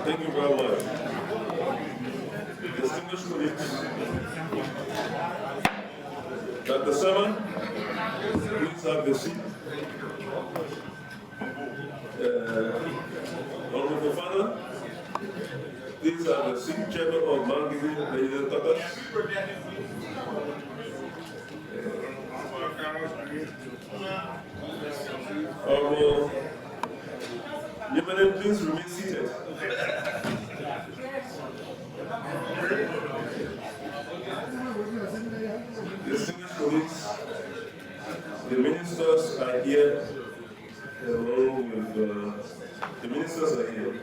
Thank you very much. Distinguished colleagues, Dr. Seven, please have the seat. Honorable Father, please have the seat. Chairman of Mangibu, Lady Tatas. Honorable Yemen, please remain seated. Distinguished colleagues, the ministers are here along with the ministers are here.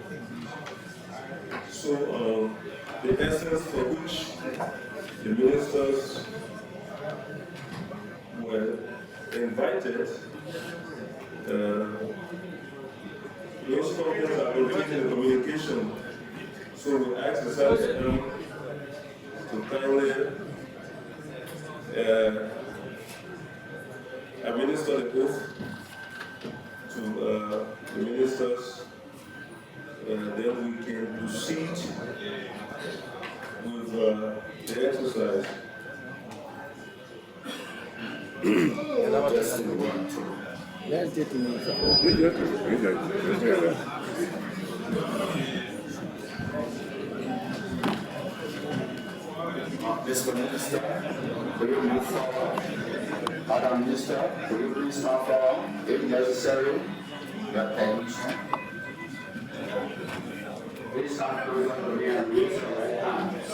So the essence for which the ministers were invited, those companies are rotating the communication. So we exercise them to kindly administer the oath to the ministers, then we can proceed with the exercise. Mr. Minister, will you move forward? Madam Minister, will you please come forward, if necessary, your permission? Please come closer to me and raise your right hands.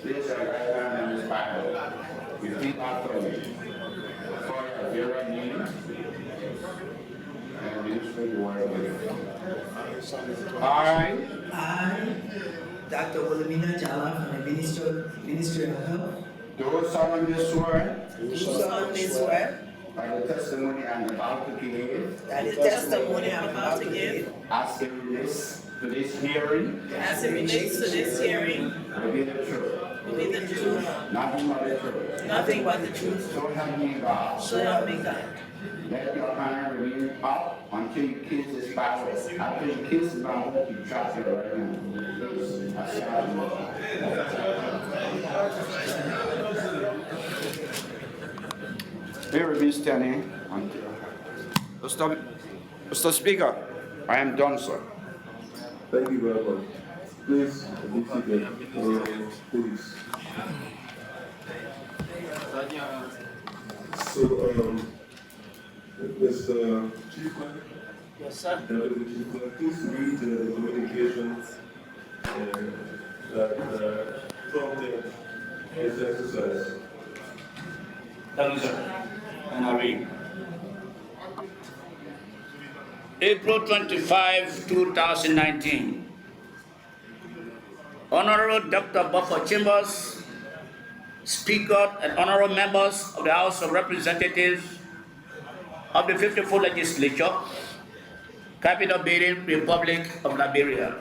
Place your right hand on this Bible. Repeat after me. For your very name, and minister the word of God. I, Dr. Wilhelmina Jala from the Ministry of Health. do solemnly swear Do solemnly swear by the testimony I'm about to give, that the testimony I'm about to give, as it relates to this hearing, as it relates to this hearing, will be the truth, will be the truth, nothing but the truth. nothing but the truth. So help me God. So help me God. Let your hand remain up until you kiss this Bible. After you kiss the Bible, you drop your right hand. Please, accept the Lord. Here we be standing until. Mr. Speaker, I am done, sir. Thank you very much. Please be seated. Please. So, Mr. Chief Clerk, Yes, sir. Deputy Chief Clerk, please read the communication that prompted this exercise. Thank you, sir. And I read. April 25, 2019. Honorable Dr. Buffer Chambers, Speaker and honorable members of the House of Representatives of the 54th Legislature, Capital Building, Republic of Liberia.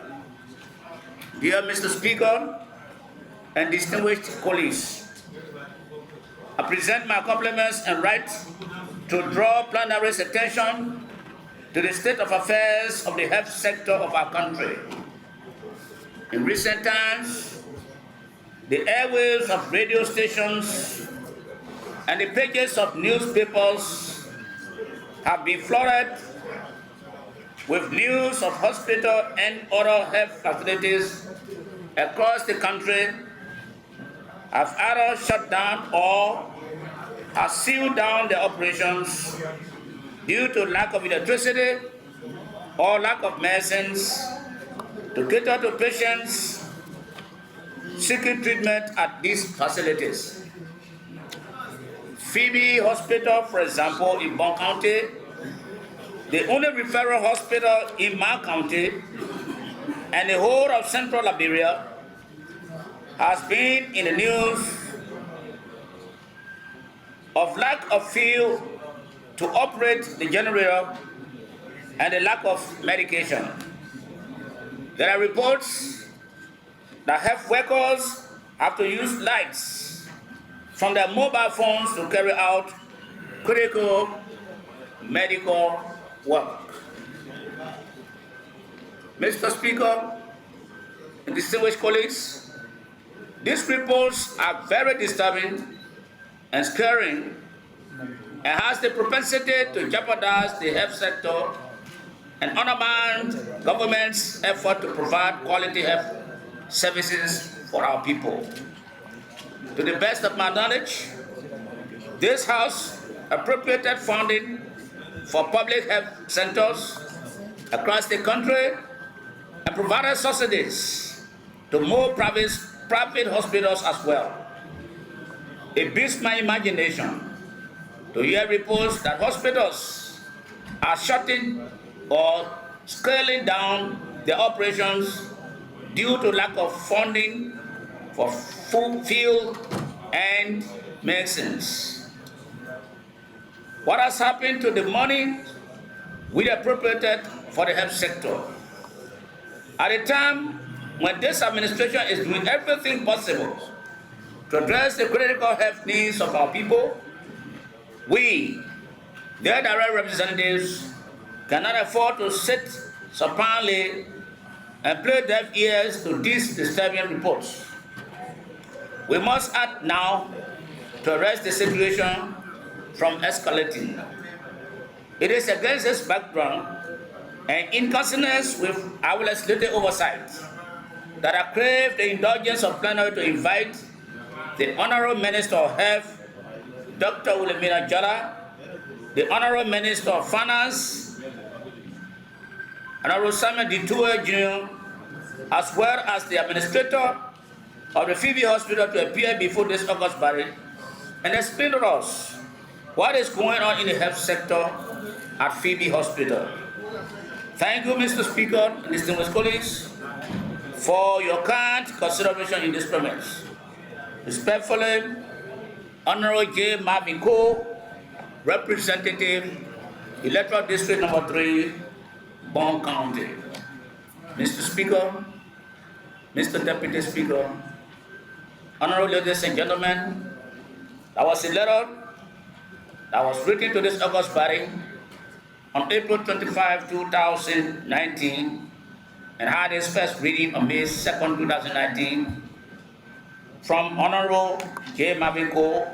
Dear Mr. Speaker and distinguished colleagues. I present my compliments and write to draw plenary's attention to the state of affairs of the health sector of our country. In recent times, the airwaves of radio stations and the pages of newspapers have been flooded with news of hospital and other health facilities across the country have either shut down or have sealed down their operations due to lack of electricity or lack of medicines to cater to patients seeking treatment at these facilities. Phoebe Hospital, for example, in Bond County, the only referral hospital in my county and the whole of central Liberia, has been in the news of lack of fuel to operate the generator and the lack of medication. There are reports that health workers have to use lights from their mobile phones to carry out critical medical work. Mr. Speaker and distinguished colleagues, these reports are very disturbing and scaring and has the propensity to jeopardize the health sector and undermine government's effort to provide quality health services for our people. To the best of my knowledge, this House appropriated funding for public health centers across the country and provided subsidies to more private hospitals as well. It beats my imagination to hear reports that hospitals are shutting or scaling down their operations due to lack of funding for fuel and medicines. What has happened to the money we appropriated for the health sector? At a time when this administration is doing everything possible to address the critical health needs of our people, we, their direct representatives, cannot afford to sit supinely and play deaf ears to these disturbing reports. We must act now to arrest the situation from escalating. It is against this background and in consonance with our legislative oversight that I crave the indulgence of plenary to invite the Honorable Minister of Health, Dr. Wilhelmina Jala, the Honorable Minister of Finance, Honorable Samuel Detour Jr., as well as the Administrator of the Phoebe Hospital to appear before this August body and explain to us what is going on in the health sector at Phoebe Hospital. Thank you, Mr. Speaker and distinguished colleagues, for your kind consideration in this premise. Respectfully, Honorable J. Marvin Cole, Representative, Electoral District Number 3, Bond County. Mr. Speaker, Mr. Deputy Speaker, Honorable ladies and gentlemen, there was a letter that was written to this August body on April 25, 2019, and had its first reading on May 2nd, 2019, from Honorable J. Marvin Cole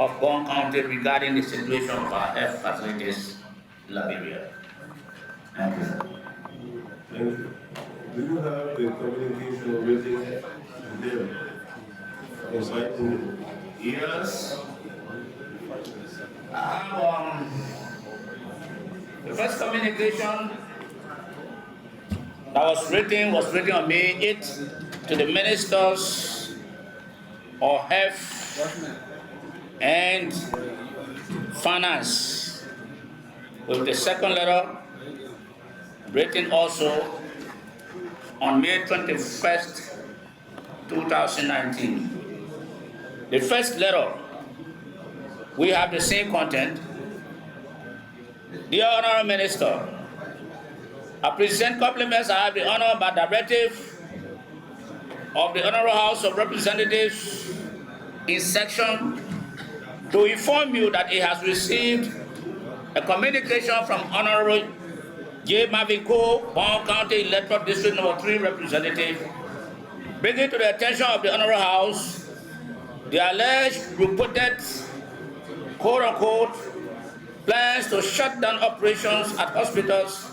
of Bond County regarding the situation of our health facilities in Liberia. Thank you. Thank you. Do you have the communication written there? Yes. I have the first communication that was written on May 8th to the ministers of health and finance, with the second letter written also on May 21st, 2019. The first letter, we have the same content. Dear Honorable Minister, I present compliments. I have the honor by directive of the Honorable House of Representatives in section to inform you that it has received a communication from Honorable J. Mavico, Bond County Electoral District Number 3 Representative, bringing to the attention of the Honorable House the alleged reported, quote-unquote, plans to shut down operations at hospitals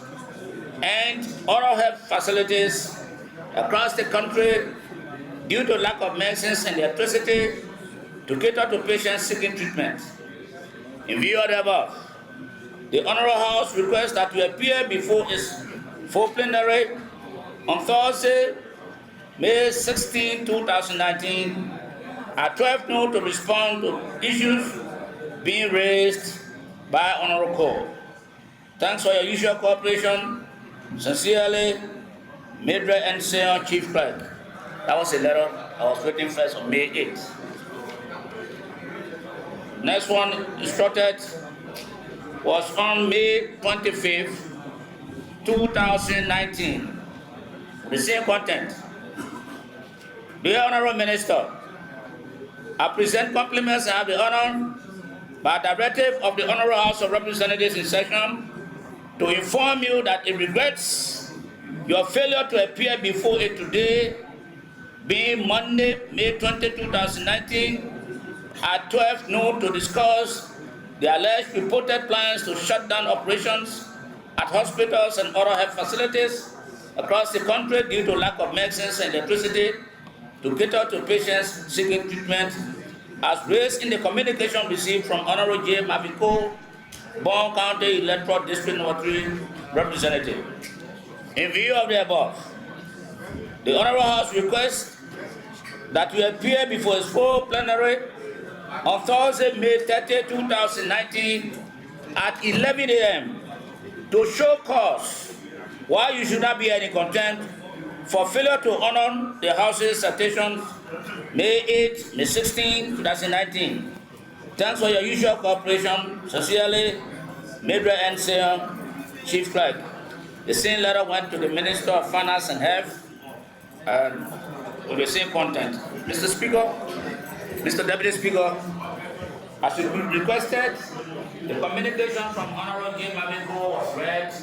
and oral health facilities across the country due to lack of medicines and electricity to cater to patients seeking treatment. In view of the above, the Honorable House requests that you appear before its full plenary on Thursday, May 16, 2019, at 12 noon to respond to issues being raised by Honorable Cole. Thanks for your usual cooperation. Sincerely, Midre and Senior Chief Clerk. That was a letter I was waiting first on May 8th. Next one instructed was on May 25th, 2019. The same content. Dear Honorable Minister, I present compliments and have the honor, by directive of the Honorable House of Representatives in session, to inform you that it regrets your failure to appear before it today, being Monday, May 20, 2019, at 12 noon to discuss the alleged reported plans to shut down operations at hospitals and other health facilities across the country due to lack of medicines and electricity to cater to patients seeking treatment, as raised in the communication received from Honorable J. Mavico, Bond County Electoral District Number 3 Representative. In view of the above, the Honorable House requests that you appear before its full plenary on Thursday, May 30, 2019 at 11 a.m. to show cause why you should not be any contempt for failure to honor the House's citation May 8, May 16, 2019. Thanks for your usual cooperation. Sincerely, Midre and Senior Chief Clerk. The same letter went to the Minister of Finance and Health with the same content. Mr. Speaker, Mr. Deputy Speaker, as you requested, the communication from Honorable J. Mavico was read,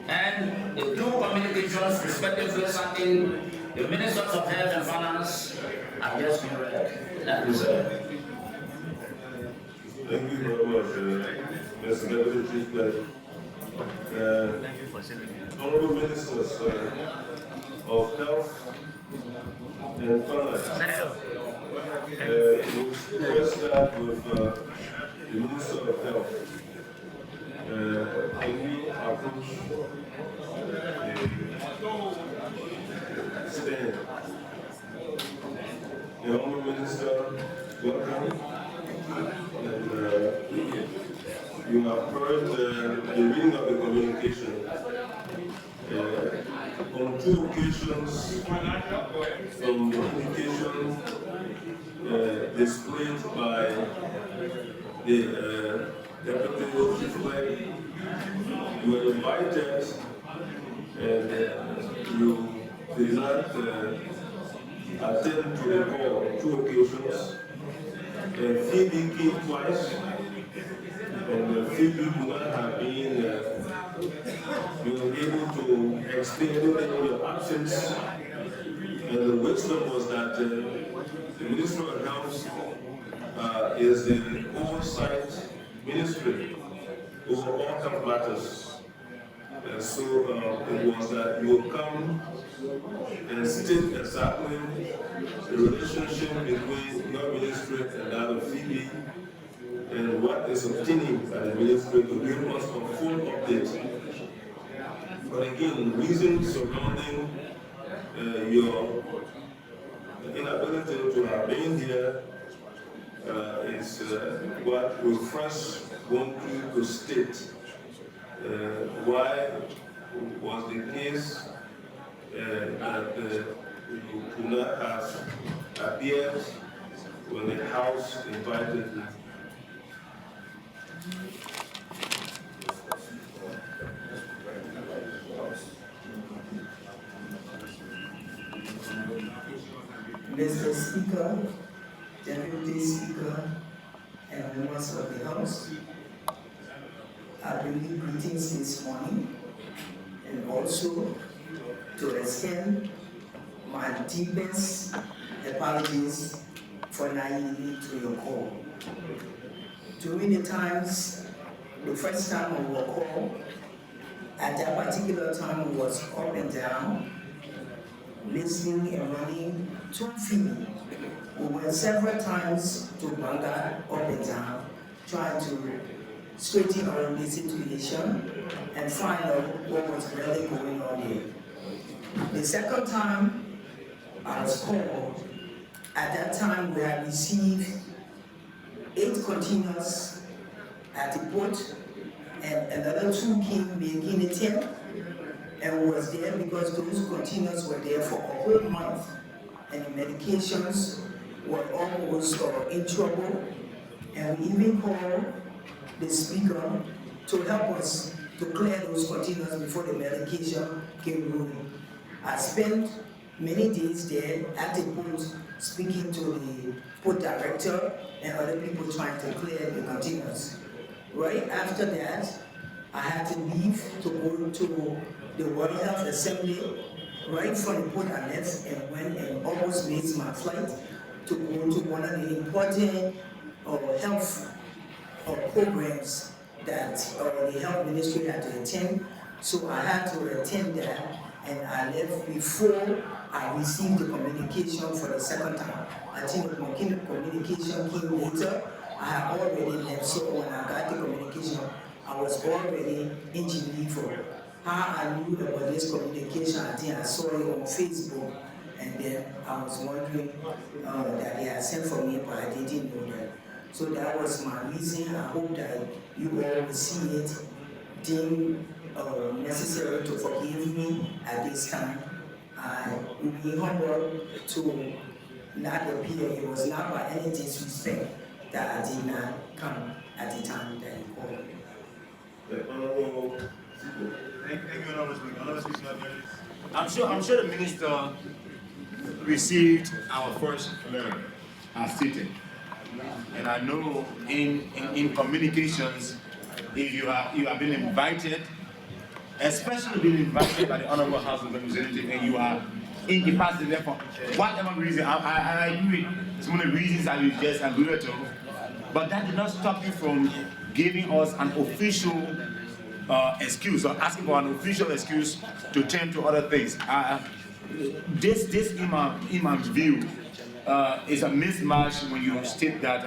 and the two communications respectively citing the Ministers of Health and Finance have just been read. That is Thank you very much, Mr. Deputy Chief Clerk. Honorable Ministers of Health and Finance, we'll start with the Minister of Health. Can we approach the stand? The Honorable Minister, welcome. And you have heard the reading of the communication. On two occasions, from the indication displayed by the Deputy Chief Clerk, you were invited and you did not attend to the call on two occasions. Phoebe came twice, and Phoebe would not have been able to explain anything in your absence. And the wisdom was that the Minister of Health is the oversight ministry over all health matters. And so it was that you will come and state exactly the relationship between your ministry and that of Phoebe, and what is obtaining by the ministry to give us a full update. But again, reasons surrounding your inability to have been here is what we first want you to state. Why was the case that you could not have appeared when the House invited you? Speaker, Deputy Speaker, and members of the House, I bring you greetings this morning, and also to extend my deepest apologies for not yielding to your call. During the first time of our call, at that particular time it was up and down, listening and running to Phoebe. We went several times to Banga, up and down, trying to straighten out the situation and find out what was really going on there. The second time I was called, at that time we had received 8 containers at the port, and another 2 came making a 10 and was there because those containers were there for a whole month, and the medications were almost in trouble, and we even called the speaker to help us to clear those containers before the medication came rolling. I spent many days there at the port speaking to the port director and other people trying to clear the containers. Right after that, I had to leave to go to the World Health Assembly. Right from the port I left and went and almost missed my flight to go to one of the important health programs that the health ministry had to attend. So I had to attend that, and I left before I received the communication for the second time. I think the communication came later. I had already left, so when I got the communication, I was already in Geneva. How I knew about this communication, I think I saw it on Facebook, and then I was wondering that they had sent for me, but I didn't know that. So that was my reason. I hope that you all will see it, deem necessary to forgive me at this time. I will be humble to not appear. It was not by any disrespect that I did not come at the time that you called me. Thank you, Honorable Speaker. I'm sure the minister received our first letter as stated. And I know in communications, if you have been invited, especially been invited by the Honorable House of Representatives, and you are incapacitated for whatever reason, I agree with some of the reasons that you just alluded to, but that did not stop you from giving us an official excuse or asking for an official excuse to turn to other things. This imam's view is a mismatch when you state that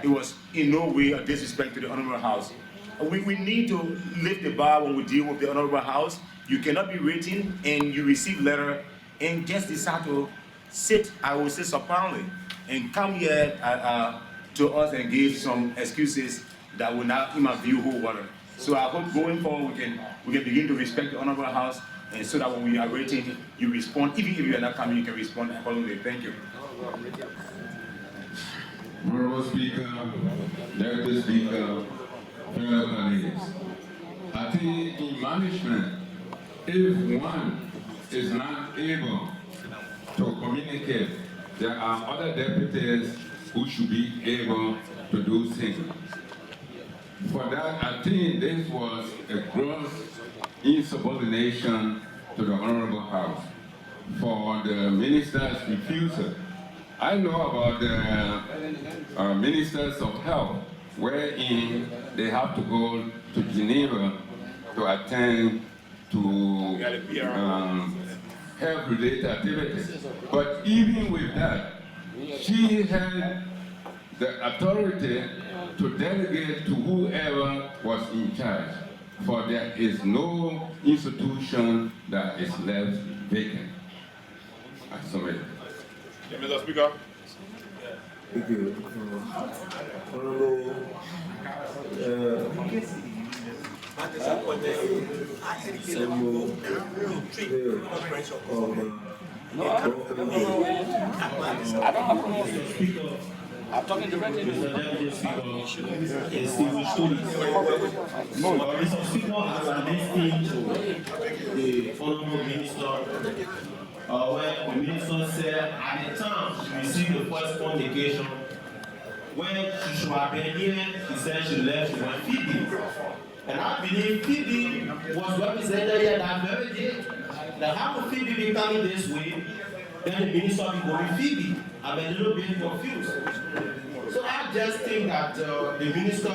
it was in no way a disrespect to the Honorable House. We need to lift the bar when we deal with the Honorable House. You cannot be waiting and you receive letter and just decide to sit, I will say supinely, and come here to us and give some excuses that will not, in my view, hold water. So I hope going forward we can begin to respect the Honorable House, and so that when we are waiting, you respond. Even if you are not coming, you can respond accordingly. Thank you. Honorable Speaker, Deputy Speaker, fellow colleagues, I think in management, if one is not able to communicate, there are other deputies who should be able to do things. For that, I think this was a gross insubordination to the Honorable House for the minister's refusal. I know about the ministers of health, wherein they have to go to Geneva to attend to health-related activities. But even with that, she had the authority to delegate to whoever was in charge, for there is no institution that is left vacant. I submit. Mr. Speaker. Thank you. Honorable I'm talking directly to Mr. Deputy Speaker, is Stephen Shuley. Mr. Speaker, as I listen to the Honorable Minister where the minister said at the time she received the first communication, when she should have been here, she said she left, she went Phoebe. And I believe Phoebe was represented here that very day. Now how could Phoebe be coming this way? Then the minister be going Phoebe. I'm a little bit confused. So I just think that the minister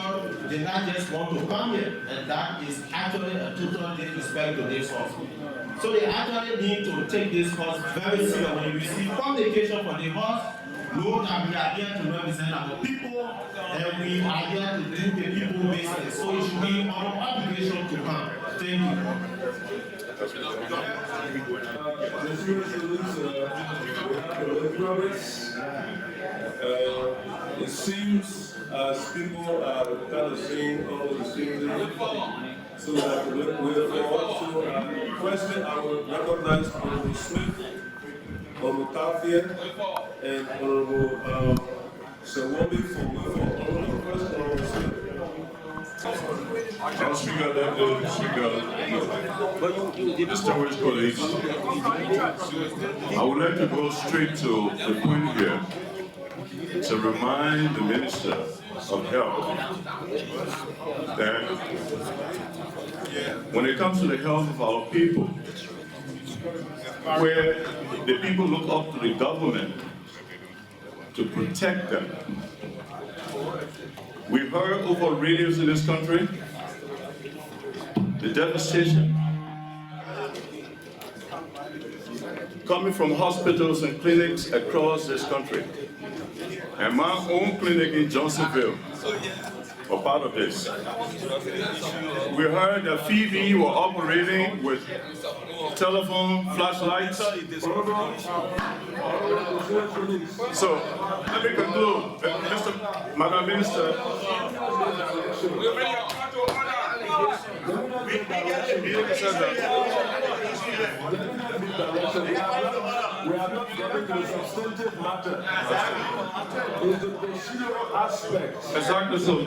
did not just want to come here, and that is actually a total disrespect to this house. So they actually need to take this house very seriously. When you receive communication from the house, know that we are here to represent our people, and we are here to do the people business. So it should be our obligation to come. Thank you. It seems as people are kind of saying all the same thing, so that we're forward. So firstly, I will recognize Honorable Smith, Honorable Kafia, and Honorable Sawombi for Honorable First, Honorable Smith. House Speaker, distinguished colleagues, I would like to go straight to the point here to remind the Minister of Health that when it comes to the health of our people, where the people look up to the government to protect them. We've heard over radios in this country the devastation coming from hospitals and clinics across this country. And my own clinic in Johnsonville were part of this. We heard that Phoebe were operating with telephone flashlights. So let me conclude, Madam Minister. We are not getting to the substantive matter. It's the procedural aspects. Exactly so.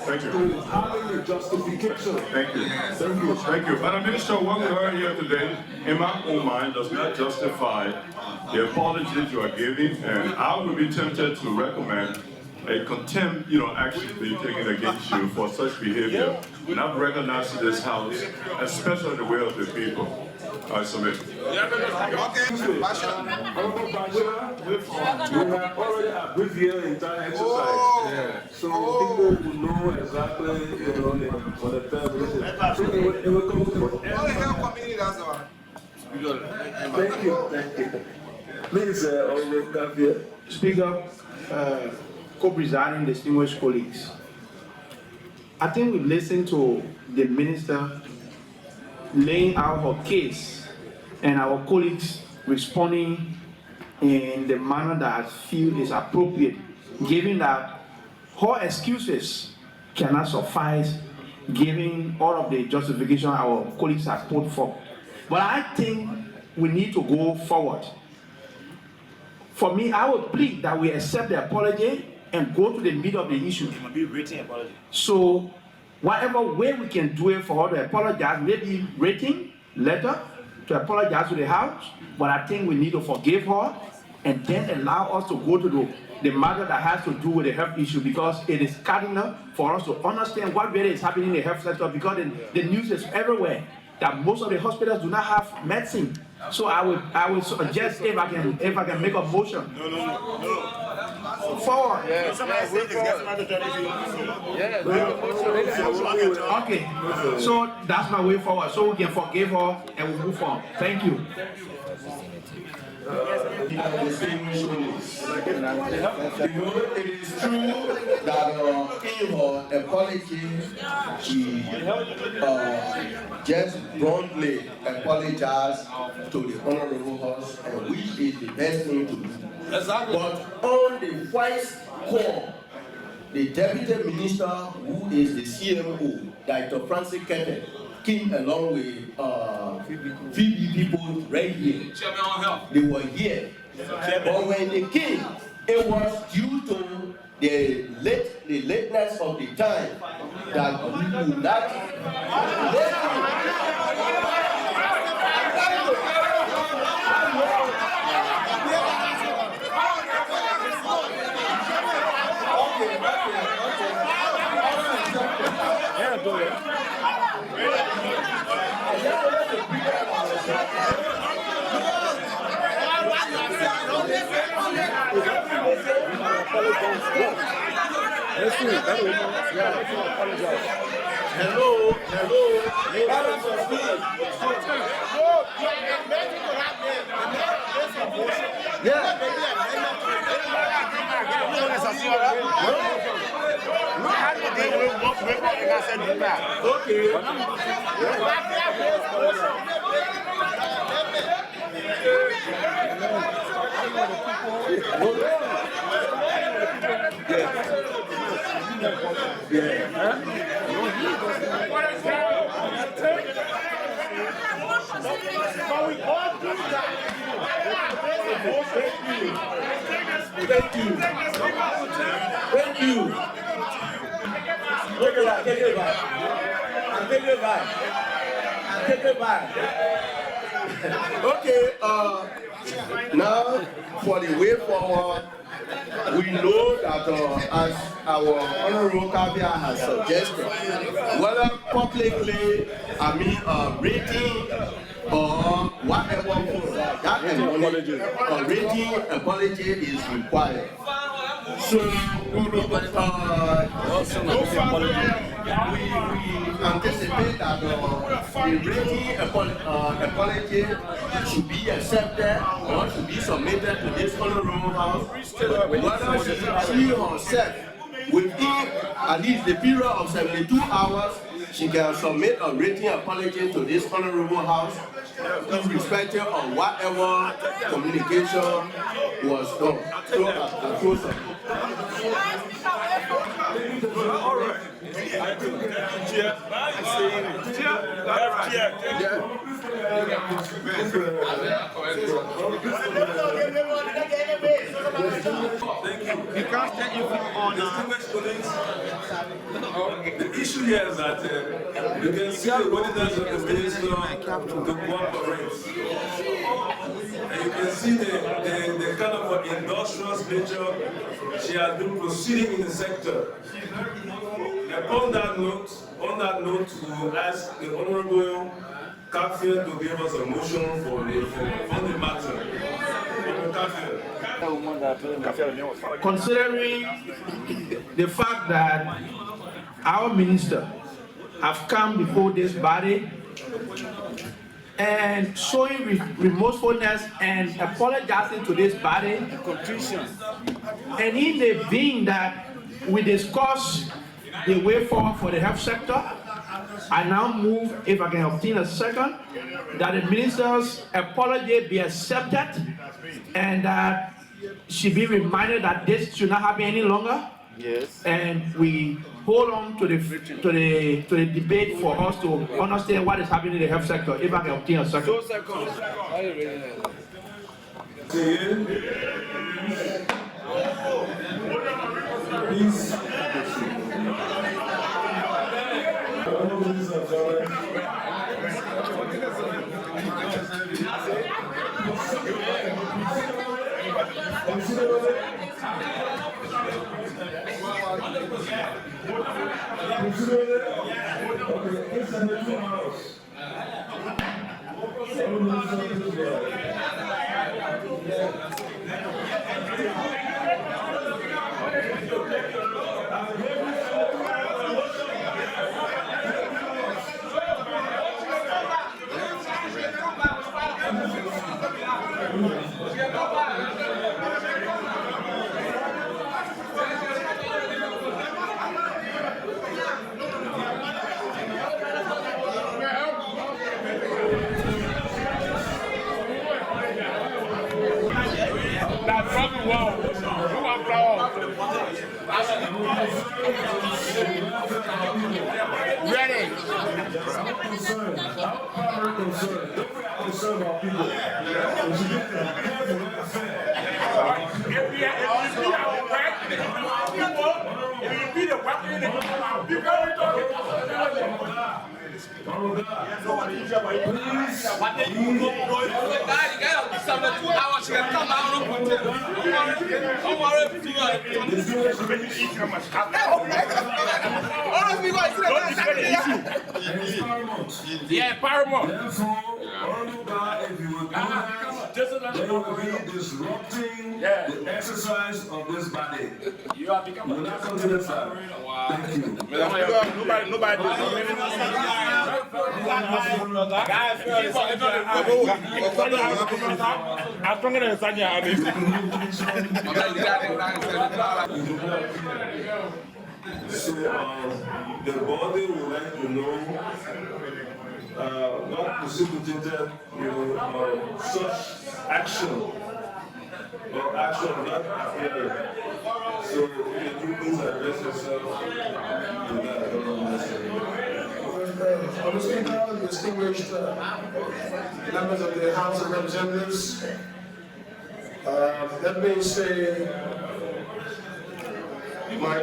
Thank you. Having a justification. Thank you. Thank you. Thank you. Madam Minister, what we heard here today, in my own mind, does not justify the apologies you are giving, and I would be tempted to recommend a contempt, action being taken against you for such behavior, not recognized in this house, especially the way of the people. I submit. Honorable Bashir, we have already abbreviated the entire exercise. So people will know exactly, what the term is. So it will come to Thank you. Please, Honorable Kafia. Speaker, co-presiding distinguished colleagues, I think we've listened to the minister laying out her case and our colleagues responding in the manner that I feel is appropriate, given that her excuses cannot suffice, given all of the justification our colleagues have put forth. But I think we need to go forward. For me, I would plead that we accept the apology and go to the middle of the issue. It must be written apology. So, whatever way we can do it for her to apologize, maybe written letter to apologize to the house, but I think we need to forgive her and then allow us to go to the matter that has to do with the health issue, because it is cardinal for us to understand what really is happening in the health sector, because the news is everywhere that most of the hospitals do not have medicine. So I would suggest if I can make a motion. No. Forward. Yes. Okay. So that's my way forward. So we can forgive her and we move on. Thank you. It is true that in her apology, she just bluntly apologized to the Honorable House, and which is the best thing to do. Exactly. But on the vice call, the Deputy Minister, who is the CMO, Dr. Francis Kete, came along with Phoebe people right here. They were here. But when they came, it was due to the lateness of the time that we could not. Hello. Thank you. Look at that. Take it back. Okay. Now for the way forward, we know that as our Honorable Kavia has suggested, whether publicly, rating or whatever, that rating apology is required. So we anticipate that the rating apology should be accepted or should be submitted to this Honorable House, whether she herself, within at least the period of 72 hours, she can submit a written apology to this Honorable House, irrespective of whatever communication was done. All right. The issue here is that you can see the willingness of the minister to cooperate. And you can see the kind of industrious nature she has been proceeding in the sector. On that note, we ask the Honorable Kafir to give us a motion for the matter. Considering the fact that our minister have come before this body and showing remorsefulness and apologizing to this body, and in the vein that we discuss the way forward for the health sector, I now move, if I can obtain a second, that the minister's apology be accepted and that she be reminded that this should not happen any longer. Yes. And we hold on to the debate for us to understand what is happening in the health sector. If I can obtain a second. 2 seconds. Please. Ready. Yeah, paramount. Therefore, if you would they will be disrupting the exercise of this body. You will not come to the side. Thank you. Nobody I'm stronger than Sanya. So the body would like to know what precipitated such action or action not appearing. So can you please address yourself to that? Mr. Speaker, distinguished members of the House of Representatives, let me say my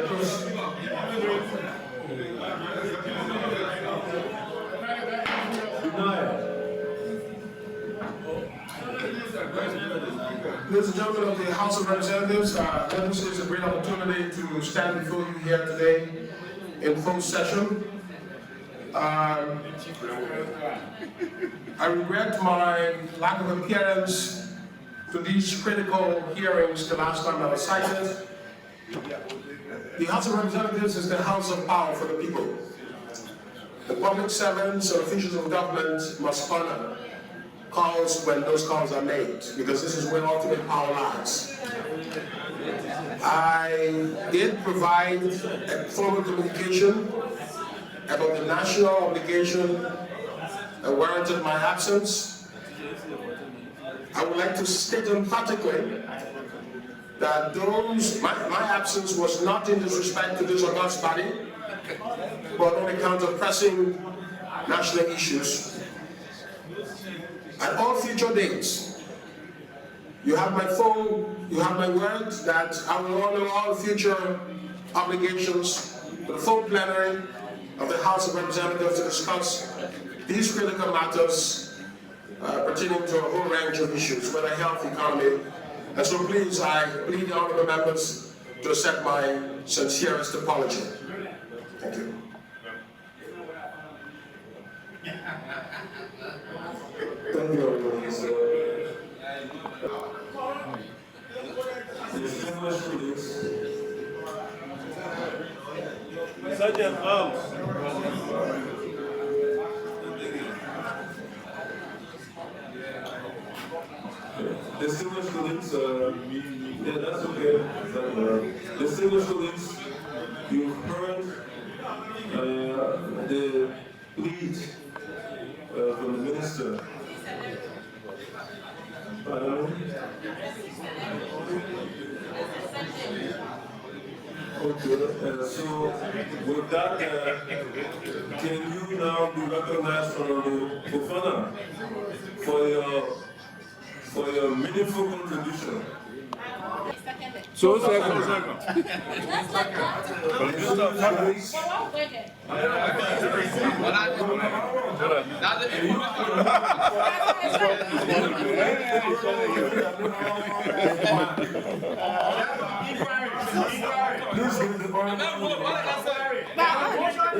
Ladies and gentlemen of the House of Representatives, let me say it's a great opportunity to stand before you here today in full session. I regret my lack of appearance to these critical hearings the last time I was cited. The House of Representatives is the house of power for the people. The public servants or officials of government must honor calls when those calls are made, because this is where ultimate power lies. I did provide a formal communication about the national obligation that warranted my absence. I would like to state emphatically that my absence was not in disrespect to this august body, but on account of pressing national issues. At all future dates, you have my phone, you have my word that I will honor all future obligations to the full plenary of the House of Representatives to discuss these critical matters pertaining to a whole range of issues, whether health, economy. And so please, I plead the honorable members to accept my sincerest apology. Thank you. Thank you very much, sir. Distinguished colleagues. Sergeant Arms. Distinguished colleagues, yeah, that's okay. Distinguished colleagues, you've heard the plead from the minister. Okay, so with that, can you now be recognized from the Fofana for your meaningful contribution? So second.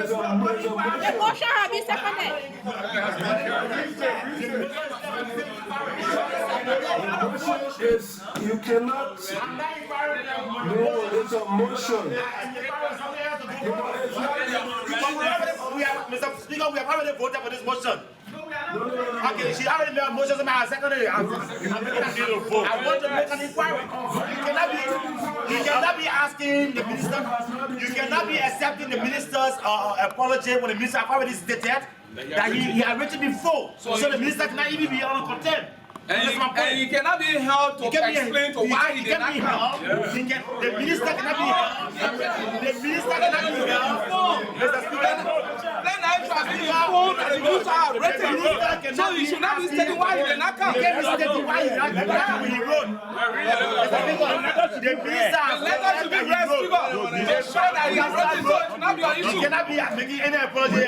The motion has been seconded. You cannot. No, it's a motion. Mr. Speaker, we have already voted for this motion. Okay, she already made a motion, so I seconded it. I want to make an inquiry. You cannot be asking the minister, you cannot be accepting the minister's apology when the minister already stated that he had written before. So the minister cannot even be on contempt. And he cannot be held to explain to why he did not come. The minister cannot be held. The minister cannot be held. Mr. Speaker, then I trust the phone and the news are written. So you should not be stating why he did not come. He can't be stating why he did not come when he wrote. The letter should be read, Speaker. To show that he has written, so it should not be an issue. He cannot be making any apology.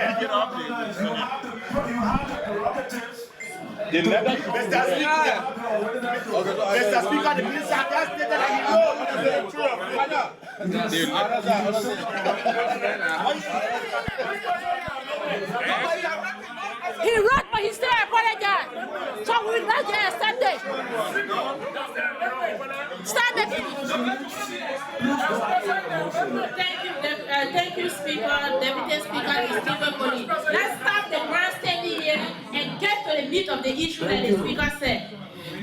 Mr. Speaker, the minister has just stated that he knows. He wrote, but he still apologized. So we will not get accepted. Start making. Thank you, Speaker, Deputy Speaker, Stephen Boli. Let's stop the grandstanding here and get to the meat of the issue that the Speaker said.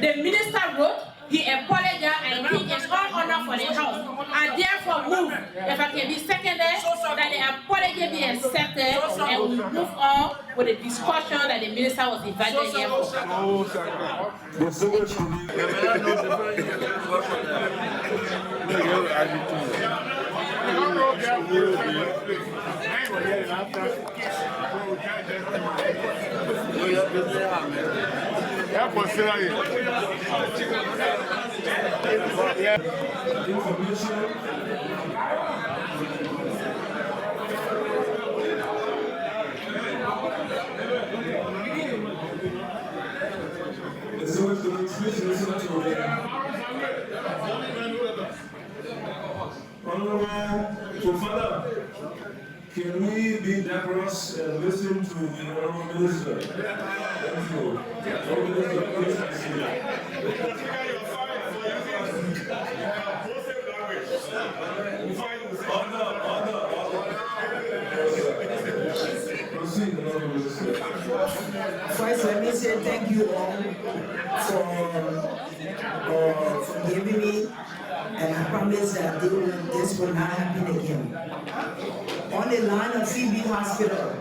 The Minister wrote, he apologized, I think it's all honor for the House. I therefore move, if I can be seconded, that the apology be accepted and we move on with the discussion that the Minister was invited here for. Honorable Father, can we be decorous and listen to the Honorable Minister? Thank you. Honorable Minister, please First, let me say thank you all for giving me, and I promise that this will not happen again. On the line of Phoebe Hospital,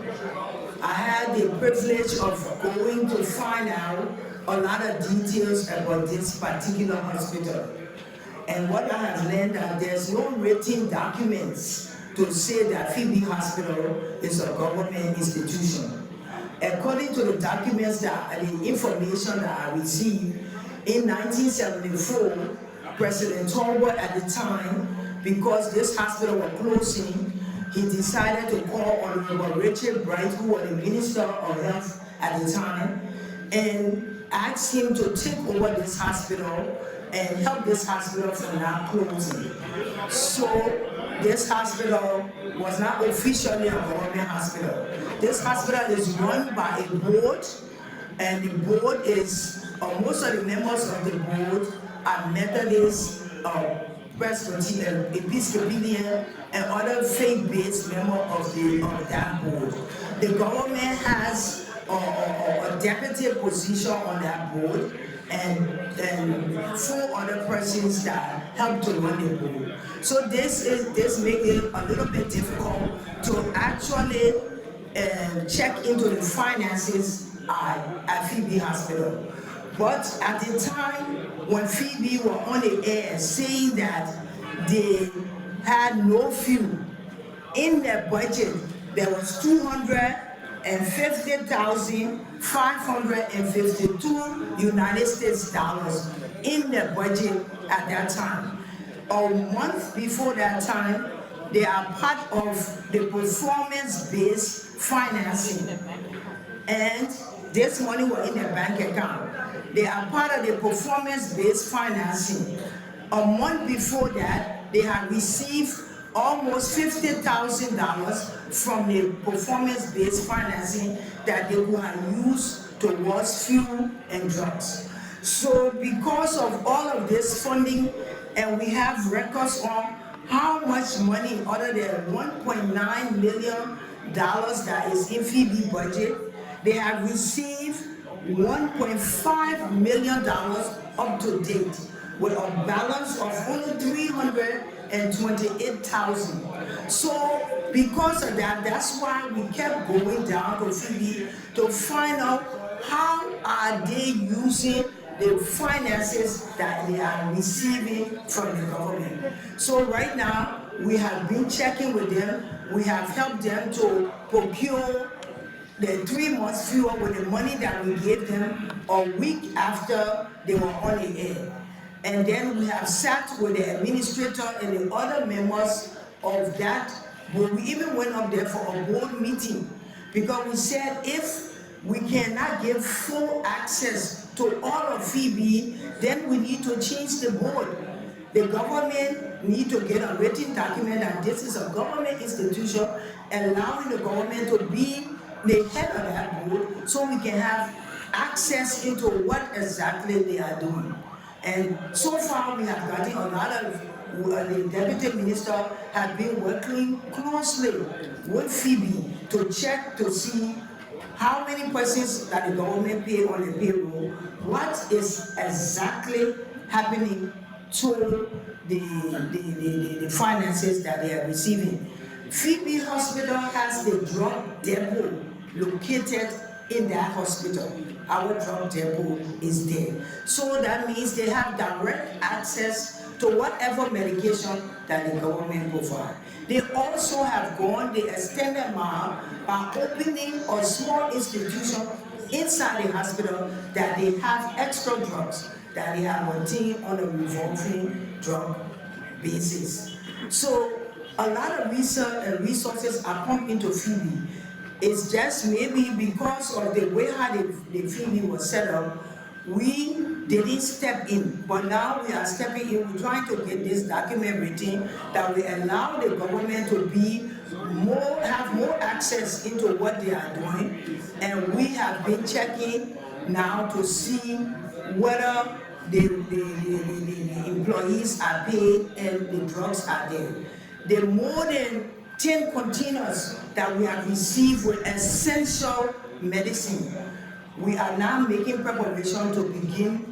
I had the privilege of going to find out a lot of details about this particular hospital. And what I have learned that there's no written documents to say that Phoebe Hospital is a government institution. According to the documents the information that I received, in 1974, President Talbot at the time, because this hospital was closing, he decided to call Honorable Richard Bright, who was the Minister of Health at the time, and asked him to take over this hospital and help this hospital from not closing. So this hospital was not officially a government hospital. This hospital is run by a board, and the board is, most of the members of the board are Methodist, Presbyterian, Episcopalian, and other faith-based members of that board. The government has a deputy position on that board, and 4 other persons that help to run the board. So this makes it a little bit difficult to actually check into the finances at Phoebe Hospital. But at the time when Phoebe were on the air saying that they had no fuel, in their budget there was $250,552 United States dollars in their budget at that time. A month before that time, they are part of the performance-based financing, and this money was in their bank account. They are part of the performance-based financing. A month before that, they had received almost $50,000 from the performance-based financing that they could have used towards fuel and drugs. So because of all of this funding, and we have records on how much money other than $1.9 million that is in Phoebe budget, they have received $1.5 million up to date, with a balance of only $328,000. So because of that, that's why we kept going down to Phoebe to find out how are they using the finances that they are receiving from the government. So right now, we have been checking with them. We have helped them to procure the 3 months fuel with the money that we gave them a week after they were on the air. And then we have sat with the administrator and the other members of that board. We even went up there for a board meeting, because we said if we cannot give full access to all of Phoebe, then we need to change the board. The government need to get a written document that this is a government institution, allowing the government to be the head of that board, so we can have access into what exactly they are doing. And so far we have gotten a lot of, the Deputy Minister has been working closely with Phoebe to check to see how many persons that the government pay on the payroll, what is exactly happening to the finances that they are receiving. Phoebe Hospital has the drug depot located in that hospital. Our drug depot is there. So that means they have direct access to whatever medication that the government provides. They also have gone the extended mile by opening a small institution inside the hospital that they have extra drugs, that they have a team on a revolving drug basis. So a lot of research and resources are pumped into Phoebe. It's just maybe because of the way how the Phoebe was set up, we didn't step in, but now we are stepping in. We're trying to get this document written that will allow the government to have more access into what they are doing, and we have been checking now to see whether the employees are paid and the drugs are there. The more than 10 containers that we have received with essential medicine, we are now making preparation to begin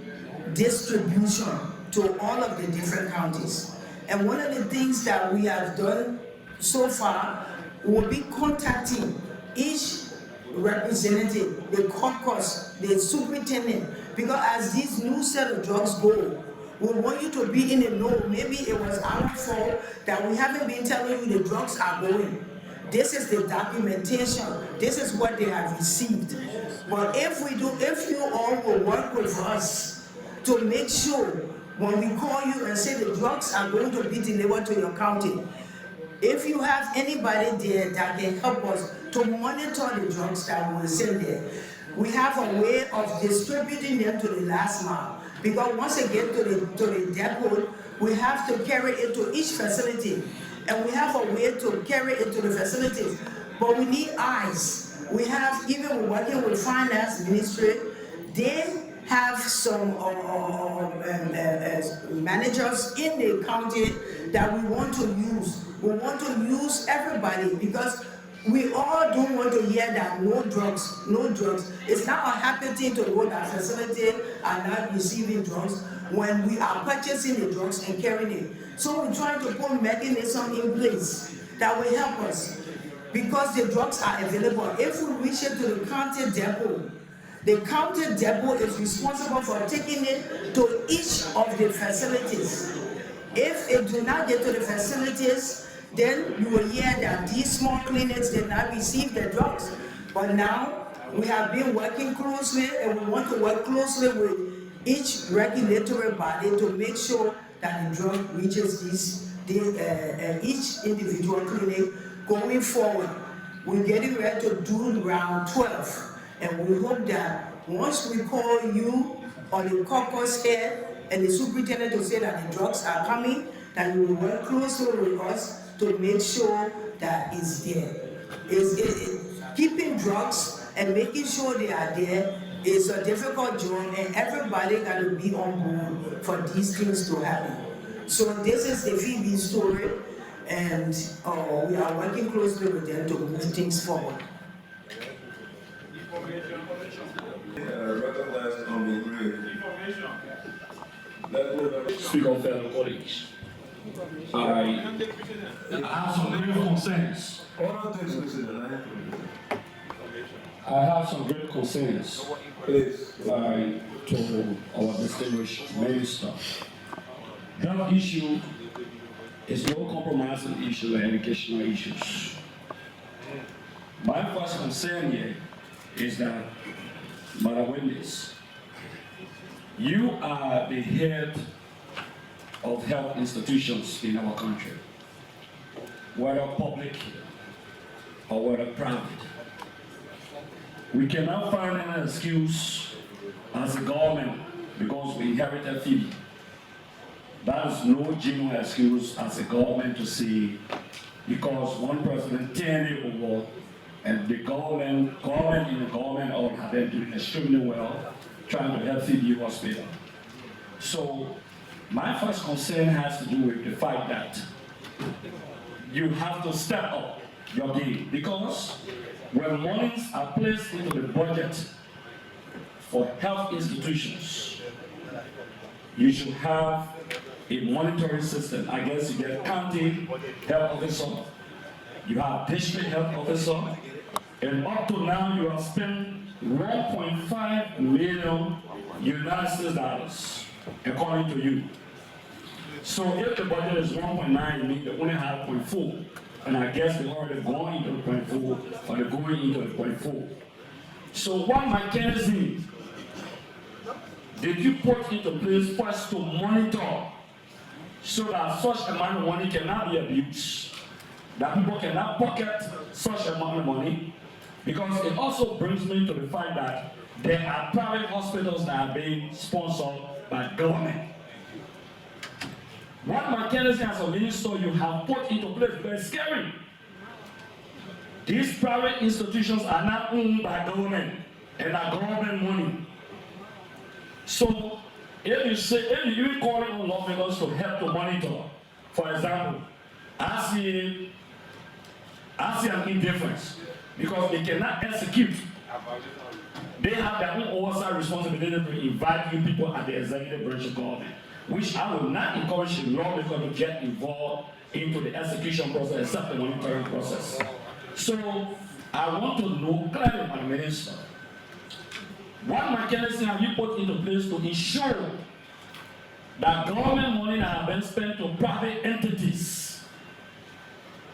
distribution to all of the different counties. And one of the things that we have done so far will be contacting each representative, the caucus, the superintendent, because as these new set of drugs go, we want you to be in the know. Maybe it was our fault that we haven't been telling you the drugs are going. This is the documentation. This is what they have received. But if you all will work with us to make sure when we call you and say the drugs are going to be delivered to your county, if you have anybody there that can help us to monitor the drugs that we will send there, we have a way of distributing them to the last mile. Because once they get to the depot, we have to carry it to each facility. And we have a way to carry it to the facilities. But we need eyes. We have, even working with finance ministry, they have some managers in the county that we want to use. We want to use everybody because we all don't want to hear that no drugs, no drugs. It's not a happy thing to go to a facility and not receiving drugs when we are purchasing the drugs and carrying it. So we're trying to put mechanism in place that will help us because the drugs are available. If we reach it to the county depot, the county depot is responsible for taking it to each of the facilities. If it do not get to the facilities, then you will hear that these small clinics did not receive the drugs. But now we have been working closely and we want to work closely with each regulatory body to make sure that the drug reaches each individual clinic going forward. We're getting ready to do round 12. And we hope that once we call you or the caucus head and the superintendent to say that the drugs are coming, that you will work closely with us to make sure that it's there. Keeping drugs and making sure they are there is a difficult job, and everybody got to be on board for these things to happen. So this is the Phoebe story, and we are working closely with them to move things forward. Speaker of fellow colleagues, I have some great concerns. I have some great concerns to our distinguished minister. That issue is no compromising issue or educational issues. My first concern here is that, Madam Witness, you are the head of health institutions in our country, whether public or whether private. We cannot find an excuse as a government because we inherited Phoebe. That is no genuine excuse as a government to say because one person turned it over And the government all have been doing extremely well, trying to help Phoebe Hospital. So my first concern has to do with the fact that you have to step up your game, because when monies are placed into the budget for health institutions, you should have a monitoring system. I guess you get county health officer, you have district health officer, and up to now you have spent 1.5 million United States dollars, according to you. So if the budget is 1.9 million, they only have 0.4, and I guess they're already going into the 0.4, or they're going into the 0.4. So what mechanism did you put into place first to monitor so that such amount of money cannot be abused, that people cannot pocket such amount of money? Because it also brings me to the fact that there are private hospitals that are being sponsored by government. What mechanism as a minister you have put into place? Very scary. These private institutions are not owned by government and are government money. So if you call on lawmakers to help to monitor, for example, I see an indifference because they cannot execute. They have their own oversight responsibility to invite you people at the executive branch of government, which I will not encourage the lawmaker to get involved into the execution process except the monitoring process. So I want to know clearly, Madam Minister, what mechanism have you put into place to ensure that government money that have been spent to private entities,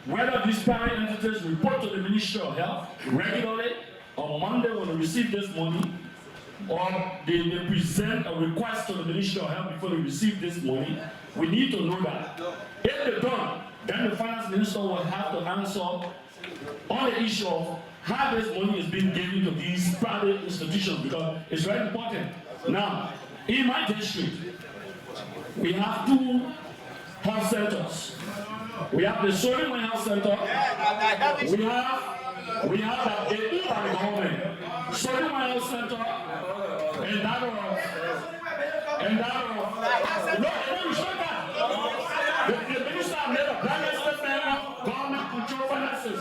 whether these private entities report to the Ministry of Health regularly on Monday when they receive this money, or they present a request to the Ministry of Health before they receive this money? We need to know that. If they don't, then the Finance Minister will have to answer on the issue of how this money is being given to these private institutions, because it's very important. Now, in my district, we have 2 health centers. We have the Solomon Health Center. We have that the government. Solomon Health Center and that of no, you shut that. The minister made a private statement of government control finances.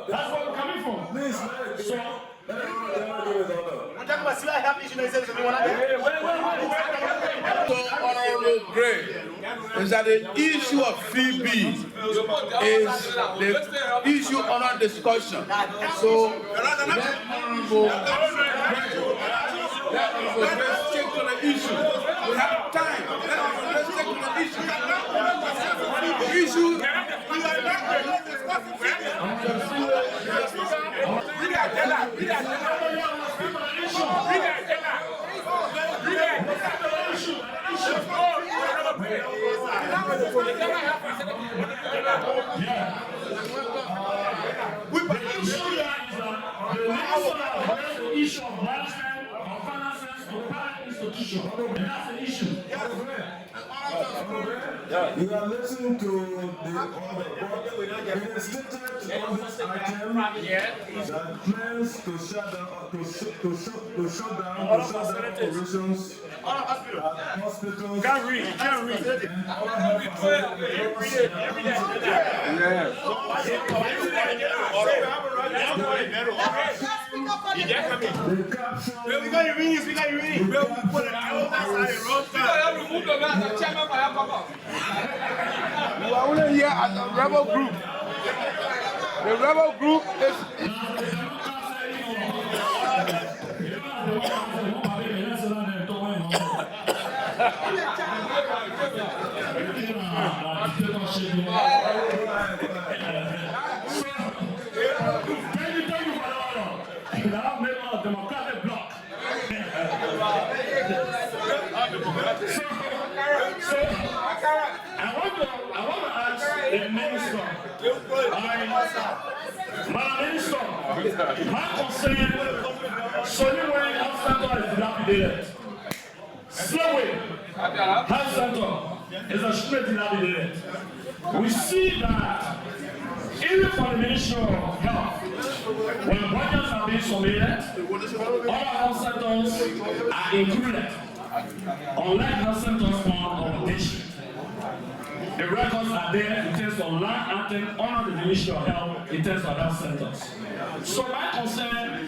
That's where we're coming from. So, Honorable Gray, is that the issue of Phoebe is the issue under discussion. So let Honorable let's stick to the issue. We have time. Let's stick to the issue. The issue. the issue of management of finances to private institutions. And that's the issue. You are listening to the order, but it is stated on this item that plans to shut down operations at hospitals. Can't read. You are only here as a rebel group. The rebel group is I want to ask the minister, Madam Minister, my concern, Solomon Health Center is dilapidated. Slowly, Health Center is extremely dilapidated. We see that even for the Ministry of Health, When budgets are being submitted, all health centers are included, unlike health centers found on district. The records are there in terms of land anthem under the Ministry of Health in terms of health centers. So my concern,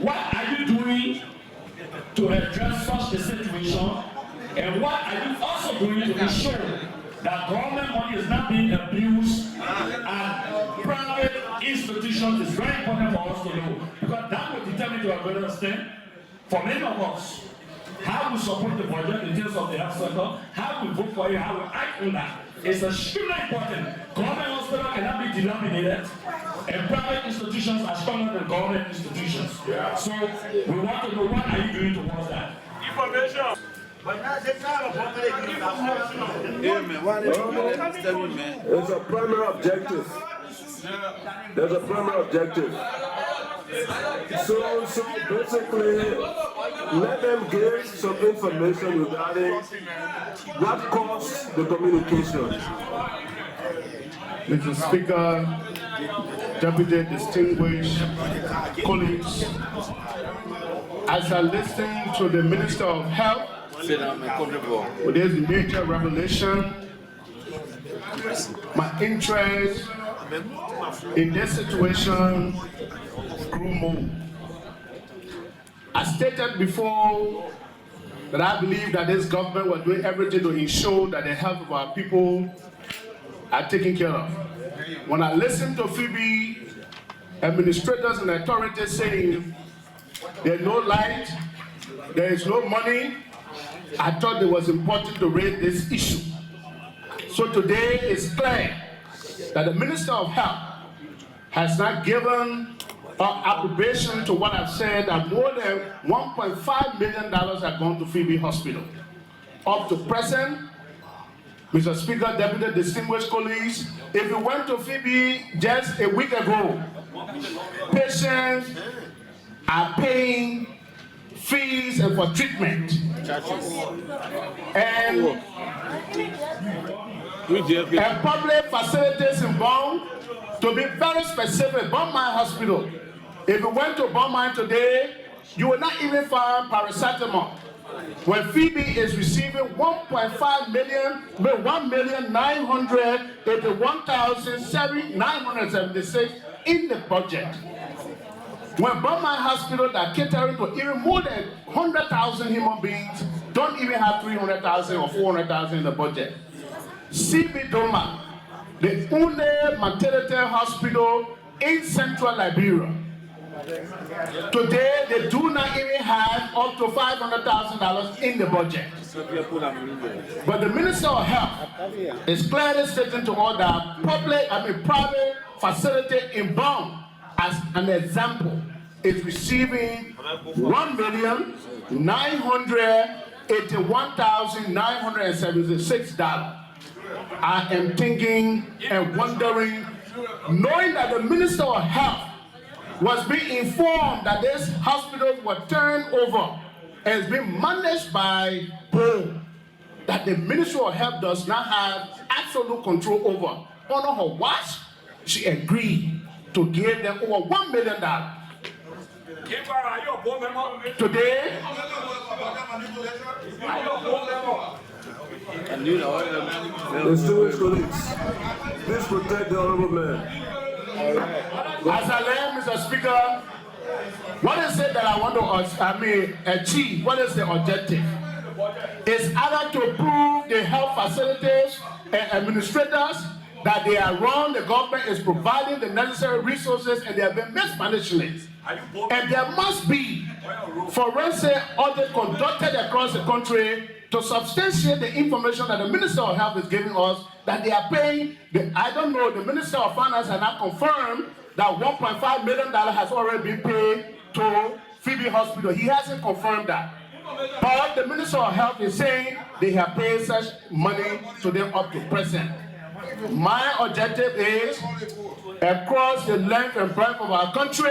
what are you doing to address such a situation, and what are you also doing to ensure that government money is not being abused and private institutions is very important for us to know, because that will determine to a greater extent for many of us how we support the budget in terms of the health sector, how we vote for it, how we act on that. It's extremely important. Government hospital cannot be denominated, and private institutions are stronger than government institutions. So we want to know, what are you doing towards that? Information. It's a primary objective. There's a primary objective. So basically, let them give some information regarding what caused the communication. Mr. Speaker, Deputy Distinguished colleagues, as I listen to the Minister of Health, there's a major revelation. My interest in this situation grew more. I stated before that I believe that this government was doing everything to ensure that the health of our people are taken care of. When I listened to Phoebe, administrators and authorities saying there's no light, there is no money, I thought it was important to raise this issue. So today it's clear that the Minister of Health has not given approbation to what I've said, that more than $1.5 million have gone to Phoebe Hospital. Up to present, Mr. Speaker, Deputy Distinguished colleagues, if you went to Phoebe just a week ago, patients are paying fees and for treatment. And public facilities in Bond, to be very specific, Bonmine Hospital. If you went to Bonmine today, you will not even find paracetamol. When Phoebe is receiving $1.5 million, $1,981,976 in the budget. When Bonmine Hospital that catering to even more than 100,000 human beings don't even have 300,000 or 400,000 in the budget. CB Doma, the only maternity hospital in central Liberia. Today, they do not even have up to $500,000 in the budget. But the Minister of Health is clearly stating to all that private facility in Bond, as an example, is receiving $1,981,976. I am thinking and wondering, knowing that the Minister of Health was being informed that these hospitals were turned over and is being managed by Bo, that the Ministry of Health does not have absolute control over. On her watch, she agreed to give them over $1 million. Today, Distinguished colleagues, please protect the honorable man. As I learn, Mr. Speaker, what is it that I want to achieve? What is the objective? It's either to prove the health facilities and administrators that they are wrong, the government is providing the necessary resources and they have been mismanaging it. And there must be forensic audit conducted across the country to substantiate the information that the Minister of Health is giving us, that they are paying, the Minister of Finance has not confirmed that $1.5 million has already been paid to Phoebe Hospital. He hasn't confirmed that. But the Minister of Health is saying they have paid such money to them up to present. My objective is, across the length and breadth of our country,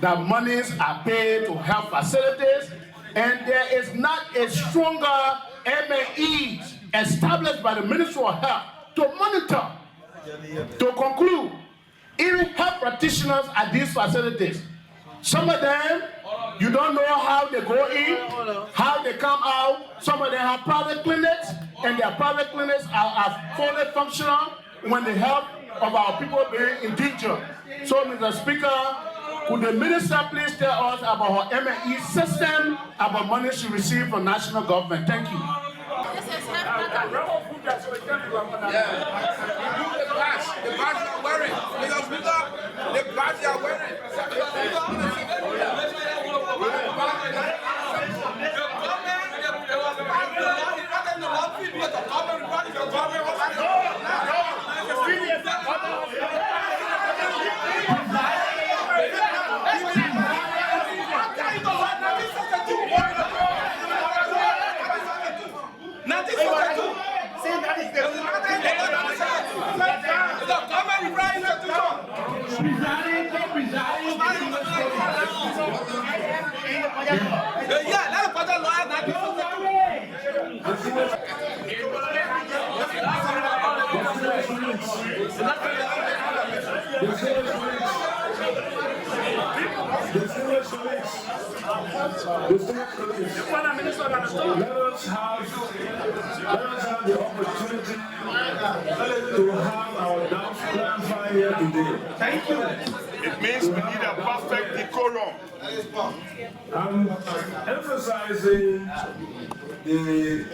that monies are paid to health facilities, and there is not a stronger MAE established by the Ministry of Health to monitor, to conclude even health practitioners at these facilities. Some of them, you don't know how they go in, how they come out. Some of them have private clinics, and their private clinics are fully functional when the health of our people being in danger. So, Mr. Speaker, could the minister please tell us about her M&E system, about money she received from national government? Thank you. The badge you are wearing, Mr. Speaker, the badge you are wearing. Let us have the opportunity to have our doubts clarified here today. Thank you. It means we need a perfect decorum. I'm emphasizing the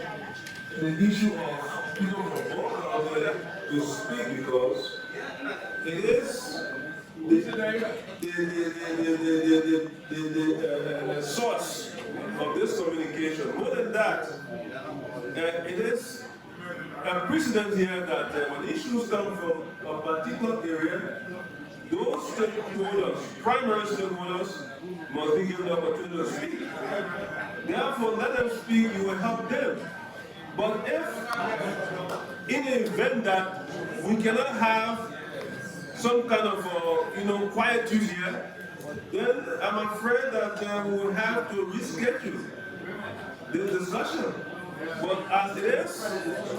issue of people from all out there to speak because it is the source of this communication. More than that, it is a precedent here that when issues come from a particular area, those stakeholders, primary stakeholders, must be given the opportunity to speak. Therefore, let them speak, you will help them. But if, in the event that we cannot have some kind of, quietude here, then I'm afraid that we will have to reschedule this discussion. But as it is,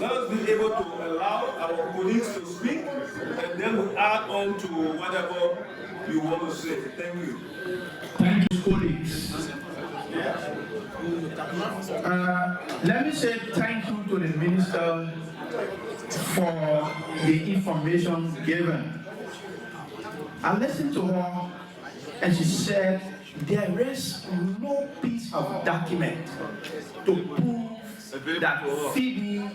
let us be able to allow our colleagues to speak, and then we add on to whatever you want to say. Thank you. Thank you, colleagues. Let me say thank you to the minister for the information given. I listened to her and she said there is no piece of document to prove that Phoebe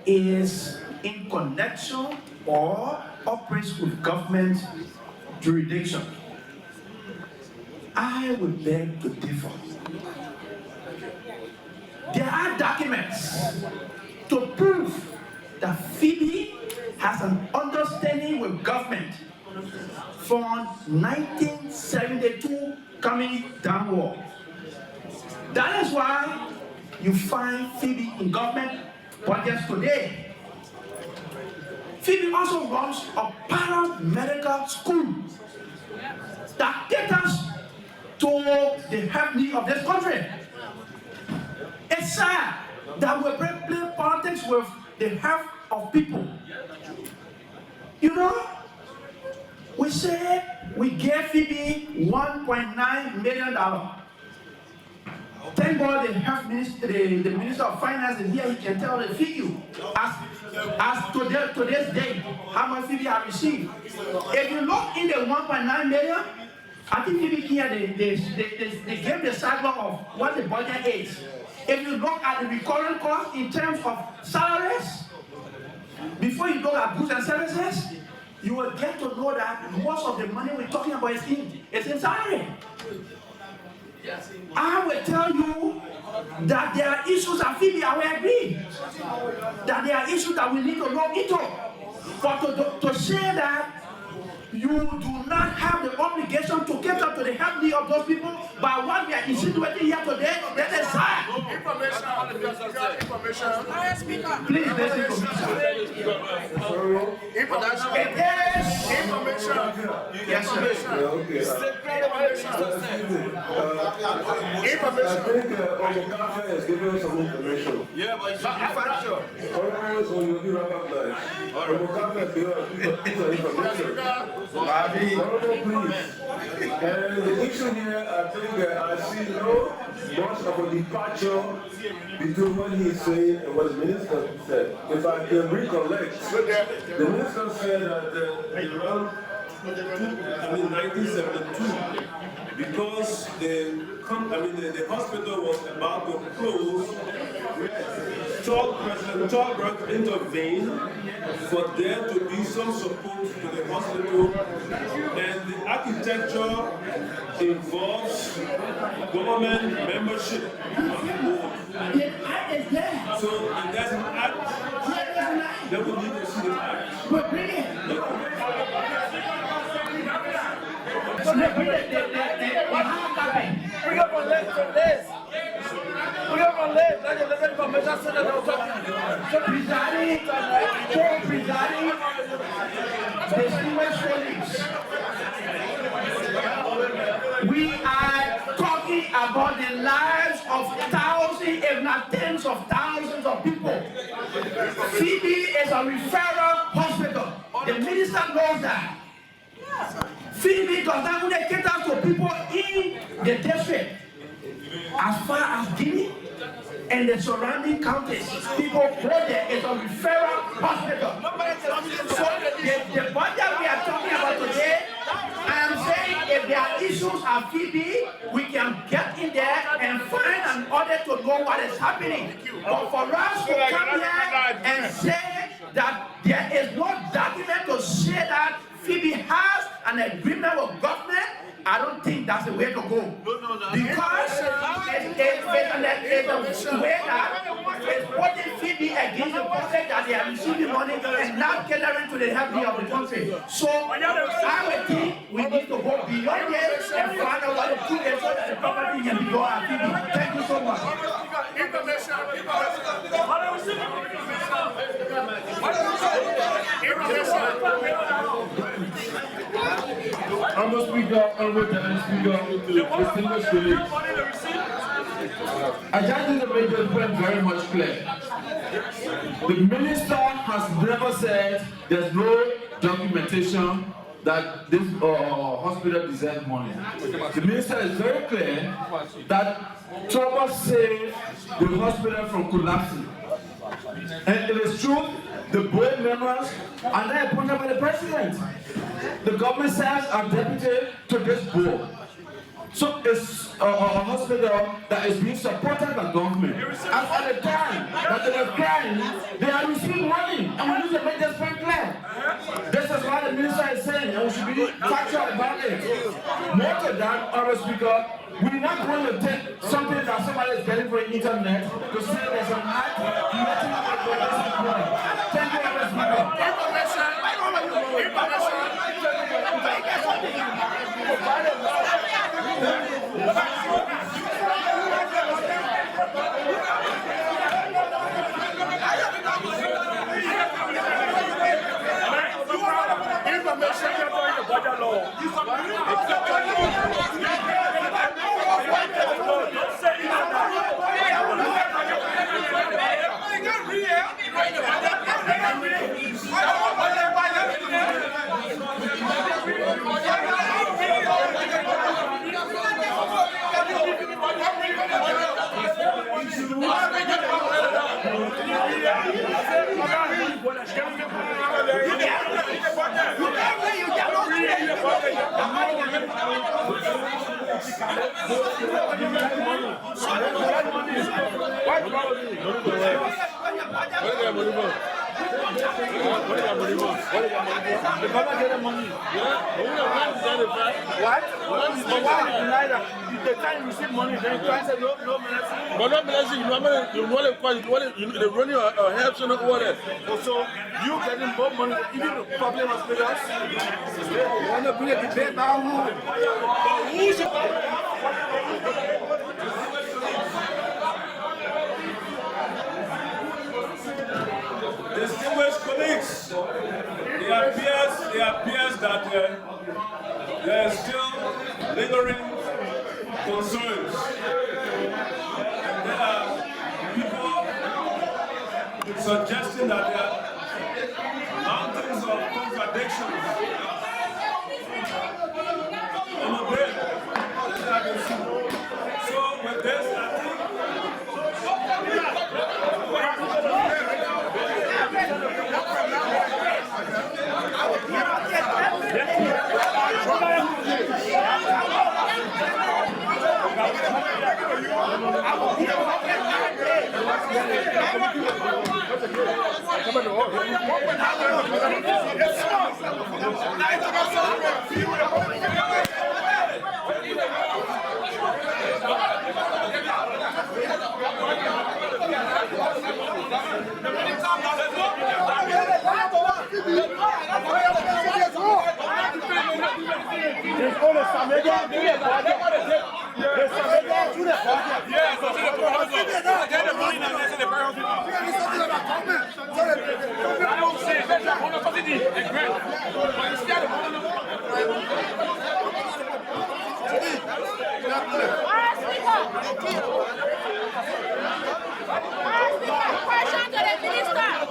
is in connection or operates with government jurisdiction. I would beg to differ. There are documents to prove that Phoebe has an understanding with government from 1972 coming downward. That is why you find Phoebe in government budgets today. Phoebe also runs a paramedical school that caters to the health need of this country. It's sad that we play politics with the health of people. You know, we say we gave Phoebe $1.9 million. Thank God the health minister, the minister of finance is here, he can tell the figure as today's date, how much Phoebe have received. If you look in the 1.9 million, I think Phoebe here, they gave the cycle of what the budget is. If you look at the recurrent cost in terms of salaries, before you look at goods and services, you will get to know that most of the money we're talking about is in salary. I will tell you that there are issues that Phoebe, I will agree, that there are issues that we need to look into. But to say that you do not have the obligation to cater to the health need of those people by what we are insinuating here today, that is sad. Please listen to me, sir. It is Yes, sir. Okay. I think Omokafe has given us some information. Yeah, but it's factual. Otherwise, we will be recognized. Omokafe has given us some information. Please. And the issue here, I think I see no much of a departure between what he is saying and what the minister said. If I can recollect, the minister said that around 1972, because the hospital was about to close, President Tolbert intervened for there to be some support to the hospital, and the architecture involves government membership of the board. So there's an act that we need to see the act. Bring up a list of this. Bring up a list. That's the information that I was talking about. Presiding, distinguished colleagues, we are talking about the lives of thousands, if not tens of thousands of people. Phoebe is a referral hospital. The minister knows that. Phoebe does not only cater to people in the district, as far as Guinea and the surrounding counties. People go there. It's a referral hospital. So the budget we are talking about today, I am saying if there are issues at Phoebe, we can get in there and find an order to know what is happening. But for us to come here and say that there is no document to say that Phoebe has an agreement with government, I don't think that's the way to go. Because it's a way that is putting Phoebe against the public that they are receiving money and not catering to the health of the country. So I would think we need to go beyond this and find out what the truth is so that the property can be done at Phoebe. Thank you so much. Honorable Speaker, Honorable Deputy Speaker, distinguished colleagues. I just need to make the point very much clear. The minister has never said there's no documentation that this hospital deserves money. The minister is very clear that trouble saved the hospital from collapsing. And it is true, the board members are not appointed by the president. The government serves as deputy to this board. So it's a hospital that is being supported by government. And at the time that they were crying, they are receiving money. And we need to make this point clear. This is what the minister is saying, and we should be factual about it. More to that, Honorable Speaker, we're not going to take something that somebody is getting from the internet to say there's an act nothing about the point. Thank you, Honorable Speaker. The time you receive money, then you try to say no blessing. But no blessing, you want to run your helps and water. So you getting more money, even the public hospitals. They want to bring a debate down home. Distinguished colleagues, it appears that there are still lingering concerns. And there are people suggesting that there are mountains of contradictions on the bill. So with this, I think Question to the minister.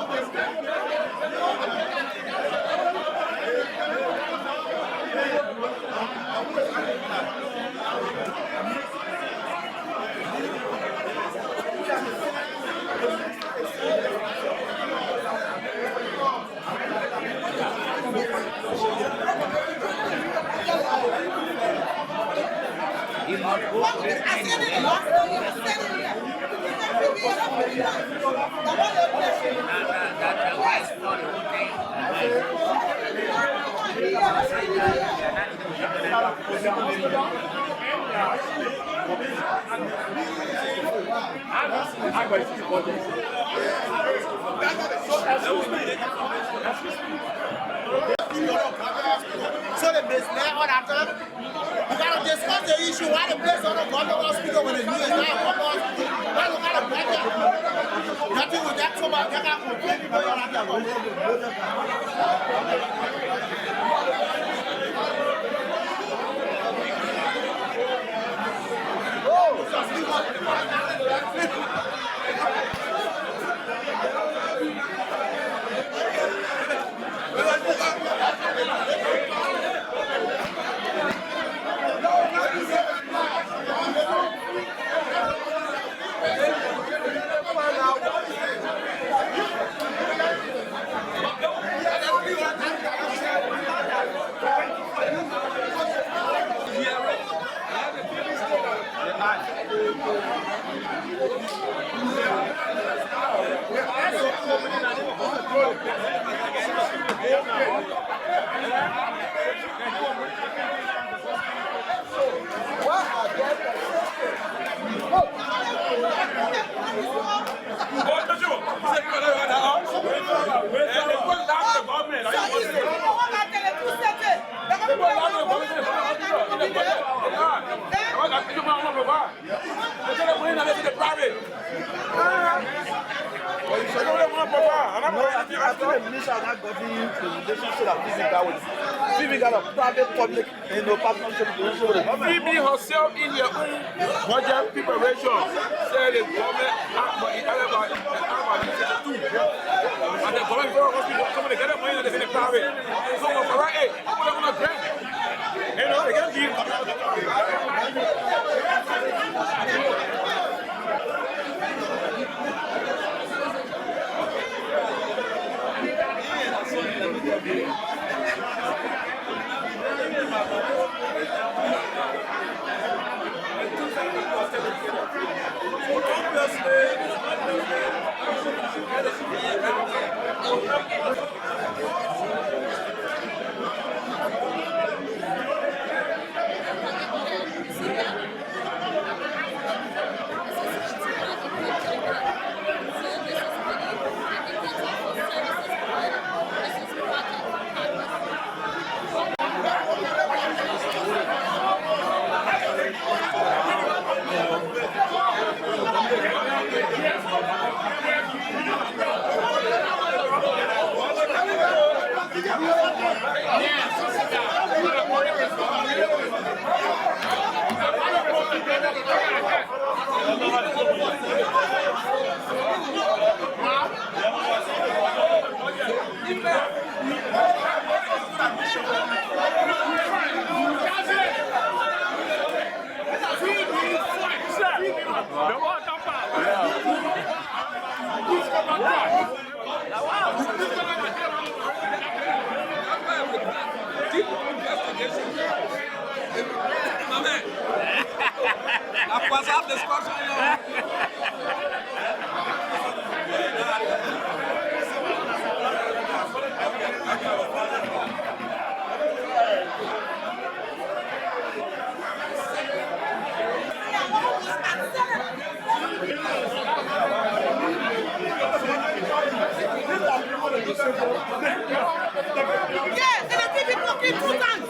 So the business all that time, you gotta discuss the issue why the place on the government hospital when the news is not a government hospital. Why you gotta break it? Nothing with that so much, you gotta complain people all that time. Phoebe got a private public partnership with Phoebe herself in your own budget preparation said the government and the government hospital come to get money and they say the private. So for right, hey, people don't want to grant. You know, they can't give. must have discussion. Yeah, and I think people keep two times.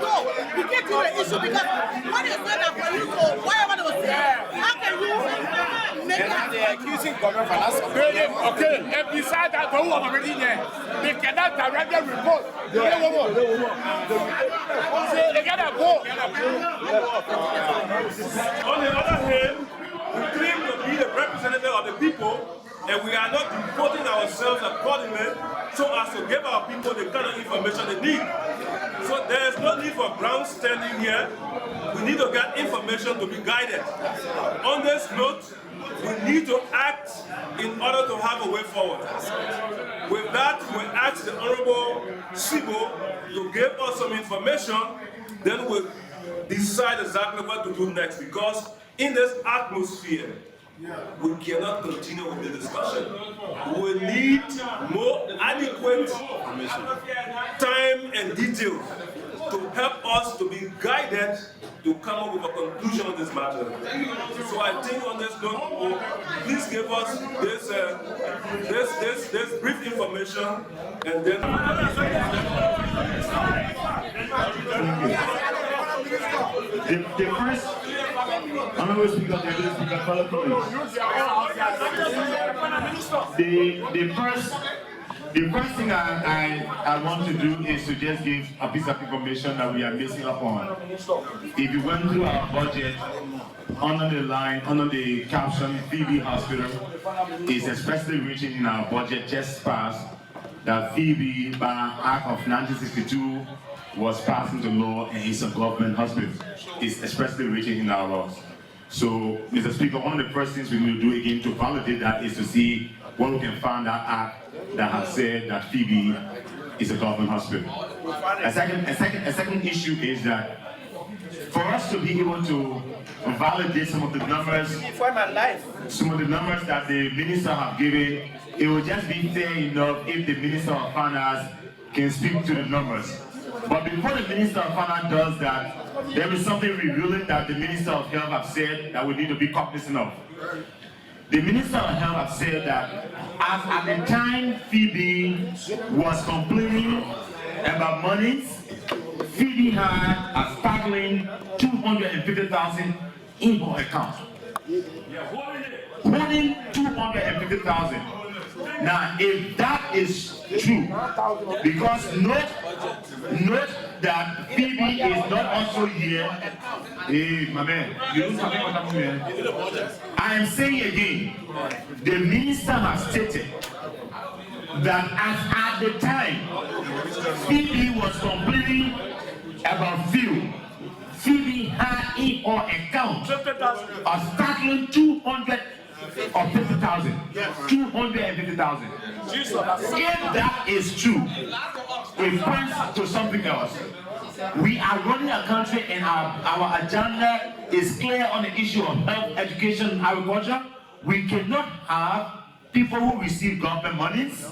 No, you can't do the issue because when it's not that for you to whatever they will say, how can you make that? They're accusing government for that. Okay, and besides that, who are already there? They cannot directly report. They gotta go. On the other hand, we claim to be the representative of the people, and we are not devoting ourselves accordingly so as to give our people the kind of information they need. So there is no need for grandstanding here. We need to get information to be guided. On this note, we need to act in order to have a way forward. With that, we ask the Honorable Sibo to give us some information, then we'll decide exactly what to do next, because in this atmosphere, we cannot continue with the discussion. We need more adequate time and detail to help us to be guided to come up with a conclusion on this matter. So I think on this note, please give us this brief information, and then the first, Honorable Speaker, Deputy Speaker, fellow colleagues. The first thing I want to do is to just give a piece of information that we are missing up on. If you went through our budget, under the line, under the caption, Phoebe Hospital is expressly written in our budget just passed that Phoebe, by Act of 1962, was passed into law and is a government hospital. It's expressly written in our laws. So, Mr. Speaker, one of the first things we need to do again to validate that is to see what we can find that act that has said that Phoebe is a government hospital. A second issue is that for us to be able to validate some of the numbers that the minister have given, it will just be fair enough if the Minister of Finance can speak to the numbers. But before the Minister of Finance does that, there is something revealing that the Minister of Health have said that we need to be cognizant of. The Minister of Health have said that as at the time Phoebe was complaining about monies, Phoebe had a staggering 250,000 in her account. Holding 250,000. Now, if that is true, because note that Phoebe is not also here. Hey, my man, you don't talk about that. I am saying again, the minister has stated that as at the time Phoebe was complaining about fuel, Phoebe had in her account a staggering 250,000. 250,000. If that is true, it points to something else. We are running a country and our agenda is clear on the issue of health, education, and agriculture. We cannot have people who receive government monies,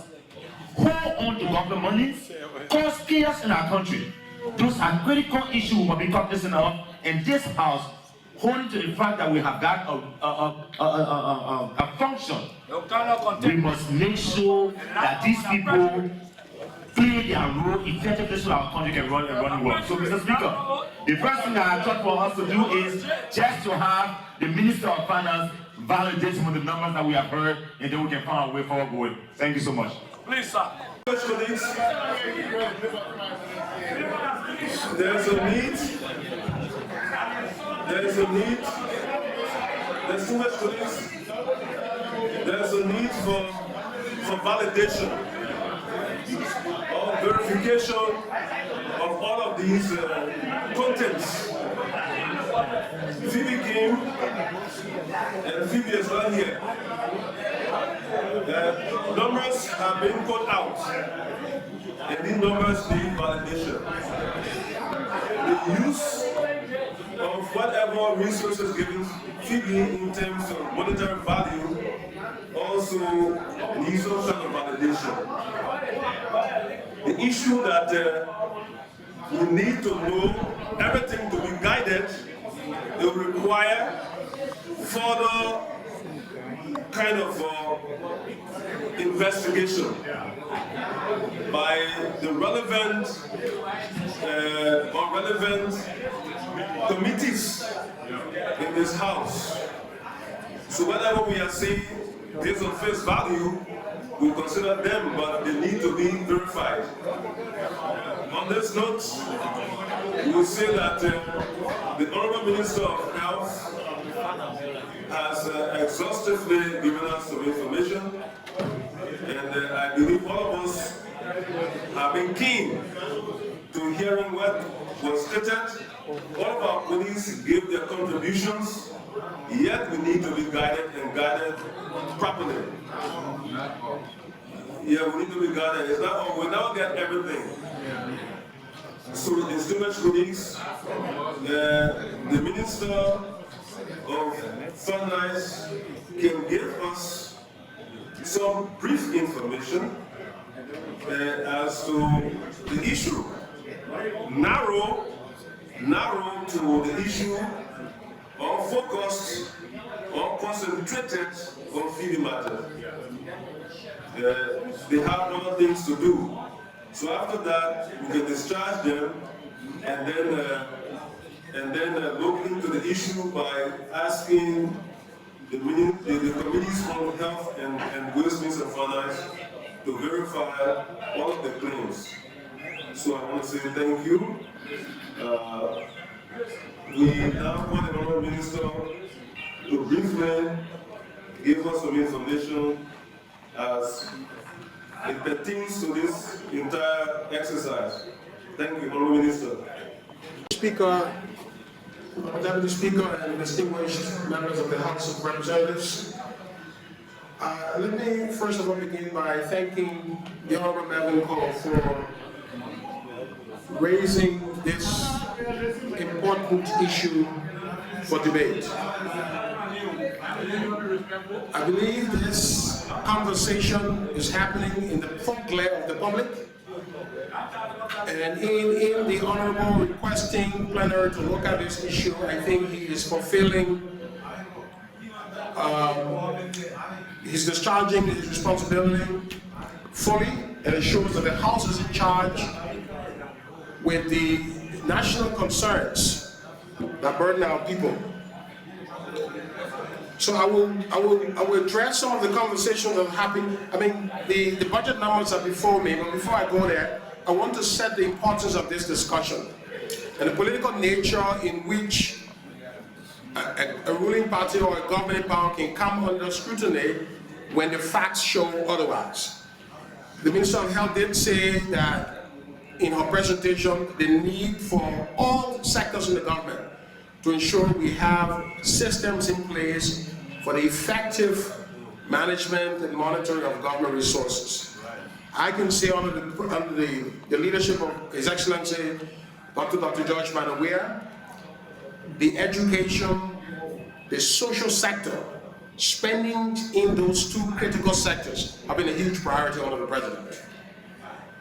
hold on to government monies, cause chaos in our country. Those are critical issues we must be cognizant of, and this house holding to the fact that we have got a function. We must make sure that these people play their role effectively so our country can run well. So, Mr. Speaker, the first thing I thought for us to do is just to have the Minister of Finance validate some of the numbers that we have heard, and then we can find a way forward. Thank you so much. Please, sir. There's a need. There's a need. There's too much to this. There's a need for validation or verification of all of these contents. Phoebe came, and Phoebe is not here. Numbers have been put out, and these numbers need validation. The use of whatever overall resources given Phoebe in terms of monetary value also needs some kind of validation. The issue that we need to know everything to be guided, it will require further kind of investigation by the relevant or relevant committees in this house. So whatever we are saying based on face value, we consider them, but they need to be verified. On this note, we say that the Honorable Minister of Health has exhaustively given us some information, and I believe all of us have been keen to hearing what was stated. All of our police gave their contributions, yet we need to be guided and guided properly. Yeah, we need to be guided. It's not, we never get everything. So the distinguished colleagues, the Minister of Finance can give us some brief information as to the issue, narrow to the issue, or focused or concentrated on Phoebe matter. They have other things to do. So after that, we can discharge them and then look into the issue by asking the committees on health and waste, means and finance to verify all of the claims. So I want to say thank you. We now want the Honorable Minister to briefly give us some information as it pertains to this entire exercise. Thank you, Honorable Minister. Speaker, Deputy Speaker, and distinguished members of the House of Representatives, let me first of all begin by thanking the Honorable Melvin Cole for raising this important issue for debate. I believe this conversation is happening in the full glare of the public, and in the Honorable requesting plenary to look at this issue, I think he is fulfilling, he's discharging his responsibility fully, and it shows that the House is in charge with the national concerns that burden our people. So I will address some of the conversations that happen. I mean, the budget numbers are before me, but before I go there, I want to set the importance of this discussion and the political nature in which a ruling party or a governing power can come under scrutiny when the facts show otherwise. The Minister of Health did say that in her presentation, the need for all sectors in the government to ensure we have systems in place for the effective management and monitoring of government resources. I can say under the leadership of His Excellency Dr. George Manawea, the education, the social sector, spending in those two critical sectors have been a huge priority under the President.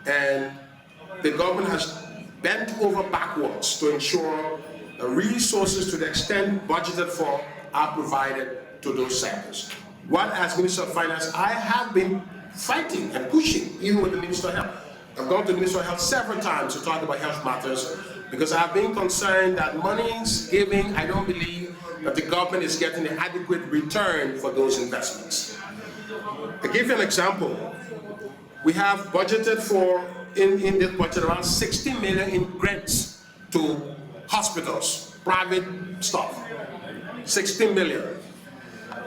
And the government has bent over backwards to ensure the resources, to the extent budgeted for, are provided to those sectors. What, as Minister of Finance, I have been fighting and pushing, even with the Minister of Health. I've gone to the Minister of Health several times to talk about health matters, because I've been concerned that money's giving, I don't believe that the government is getting an adequate return for those investments. I'll give you an example. We have budgeted for, in this budget, around 60 million in grants to hospitals, private stuff, 60 million.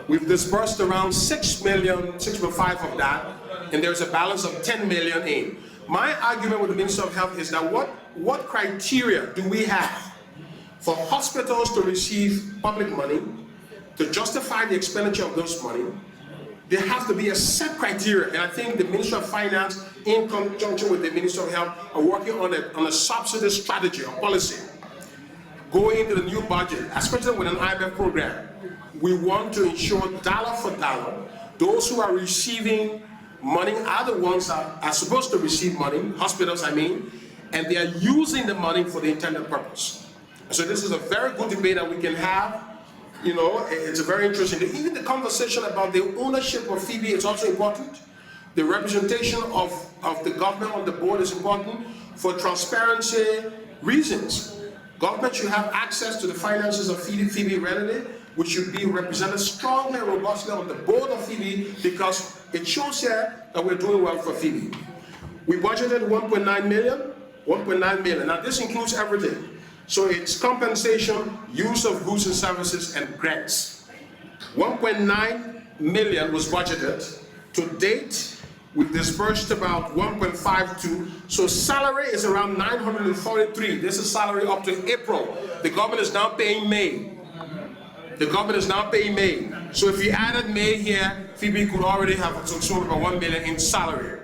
We've disbursed around 6 million, 6.5 of that, and there's a balance of 10 million in. My argument with the Minister of Health is that what criteria do we have for hospitals to receive public money, to justify the expenditure of those money? There has to be a set criteria, and I think the Minister of Finance, in conjunction with the Minister of Health, are working on a subsidy strategy or policy. going into the new budget, especially with an IMF program, we want to ensure dollar for dollar, those who are receiving money are the ones that are supposed to receive money, hospitals I mean, and they are using the money for the intended purpose. So this is a very good debate that we can have. You know, it's a very interesting. Even the conversation about the ownership of Phoebe is also important. The representation of the government on the board is important for transparency reasons. Government should have access to the finances of Phoebe readily, which should be represented strongly and robustly on the board of Phoebe, because it shows here that we're doing well for Phoebe. We budgeted 1.9 million. Now this includes everything. So it's compensation, use of goods and services, and grants. 1.9 million was budgeted. To date, we've disbursed about 1.52. So salary is around 943. This is salary up to April. The government is now paying May. So if you added May here, Phoebe could already have consumed about 1 million in salary.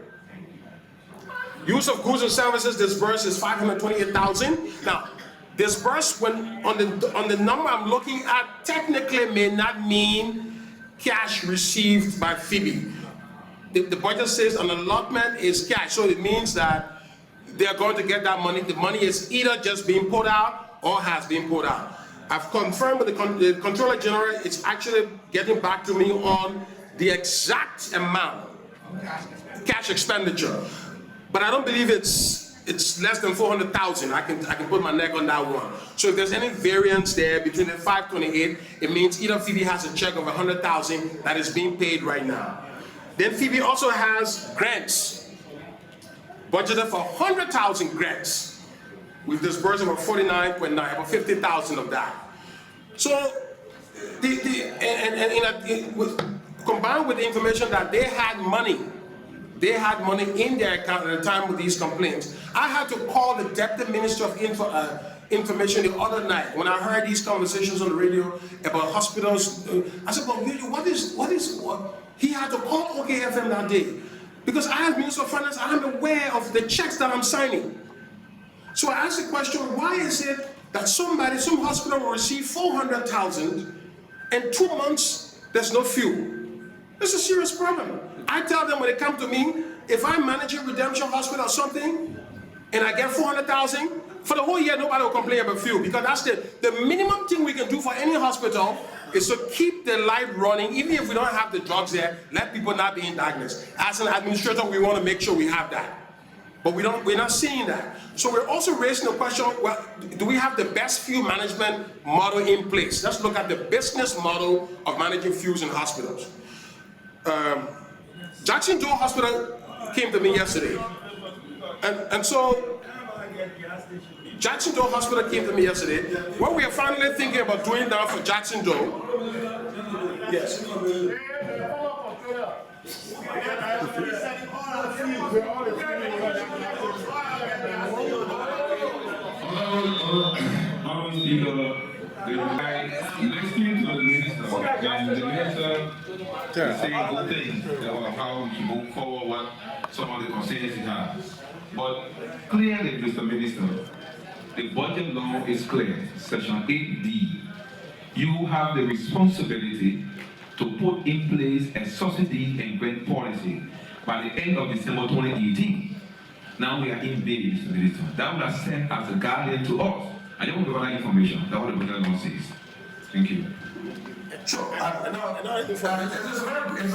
Use of goods and services disbursed is 528,000. Now, disbursed when on the number I'm looking at technically may not mean cash received by Phoebe. The budget says an allotment is cash, so it means that they are going to get that money. The money is either just being put out or has been put out. I've confirmed with the Controller General, it's actually getting back to me on the exact amount, cash expenditure. But I don't believe it's less than 400,000. I can put my neck on that one. So if there's any variance there between the 528, it means either Phoebe has a check of 100,000 that is being paid right now. Then Phoebe also has grants, budgeted for 100,000 grants. We've disbursed about 49.9, about 50,000 of that. So, combined with the information that they had money in their account at the time of these complaints. I had to call the Deputy Minister of Information the other night when I heard these conversations on the radio about hospitals. I said, well, what is? He had to call OKFM that day because I, as Minister of Finance, I'm aware of the checks that I'm signing. So I asked the question, why is it that some hospital will receive 400,000 and 2 months there's no fuel? It's a serious problem. I tell them when they come to me, if I'm managing Redemption Hospital or something, and I get 400,000, for the whole year nobody will complain about fuel, because that's the minimum thing we can do for any hospital is to keep the light running, even if we don't have the drugs there, let people not be in darkness. As an administrator, we want to make sure we have that. But we're not seeing that. So we're also raising the question, well, do we have the best fuel management model in place? Let's look at the business model of managing fuels in hospitals. Jackson Joe Hospital came to me yesterday. And so Jackson Joe Hospital came to me yesterday. What we are finally thinking about doing now for Jackson Joe, yes. Listening to the minister, and the minister is saying good things about how we move forward, what some of the concerns he has. But clearly, Mr. Minister, the budget law is clear, Section 8D. You have the responsibility to put in place a subsidy and grant policy by the end of December 2018. Now we are in May, Mr. Minister. That would have served as a guardian to us. I don't want to provide information. That's what the budget law says. Thank you. Sure. It's a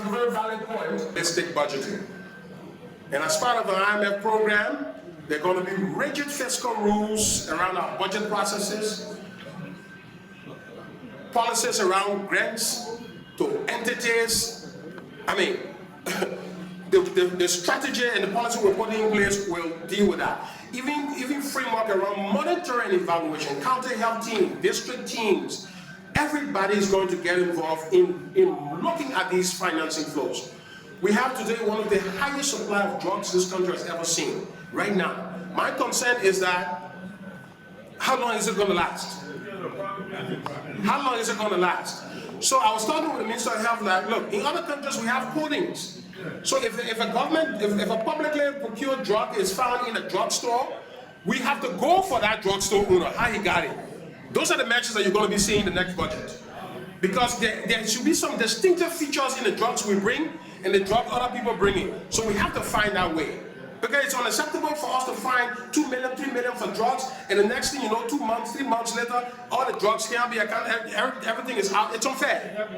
very valid point. Let's take budgeting. And as part of the IMF program, there are going to be rigid fiscal rules around our budget processes, policies around grants to entities. I mean, the strategy and the policy we're putting in place will deal with that. Even framework around monitoring evaluation, county health team, district teams, everybody is going to get involved in looking at these financing flows. We have today one of the highest supply of drugs this country has ever seen, right now. My concern is that, how long is it going to last? How long is it going to last? So I was talking with the Minister of Health, like, look, in other countries we have codings. So if a publicly procured drug is found in a drugstore, we have to go for that drugstore owner, how he got it. Those are the measures that you're going to be seeing in the next budget. Because there should be some distinctive features in the drugs we bring and the drug other people bring in. So we have to find that way. Because it's unacceptable for us to find 2 million, 3 million for drugs, and the next thing you know, 2 months, 3 months later, all the drugs can't be accounted, everything is out. It's unfair.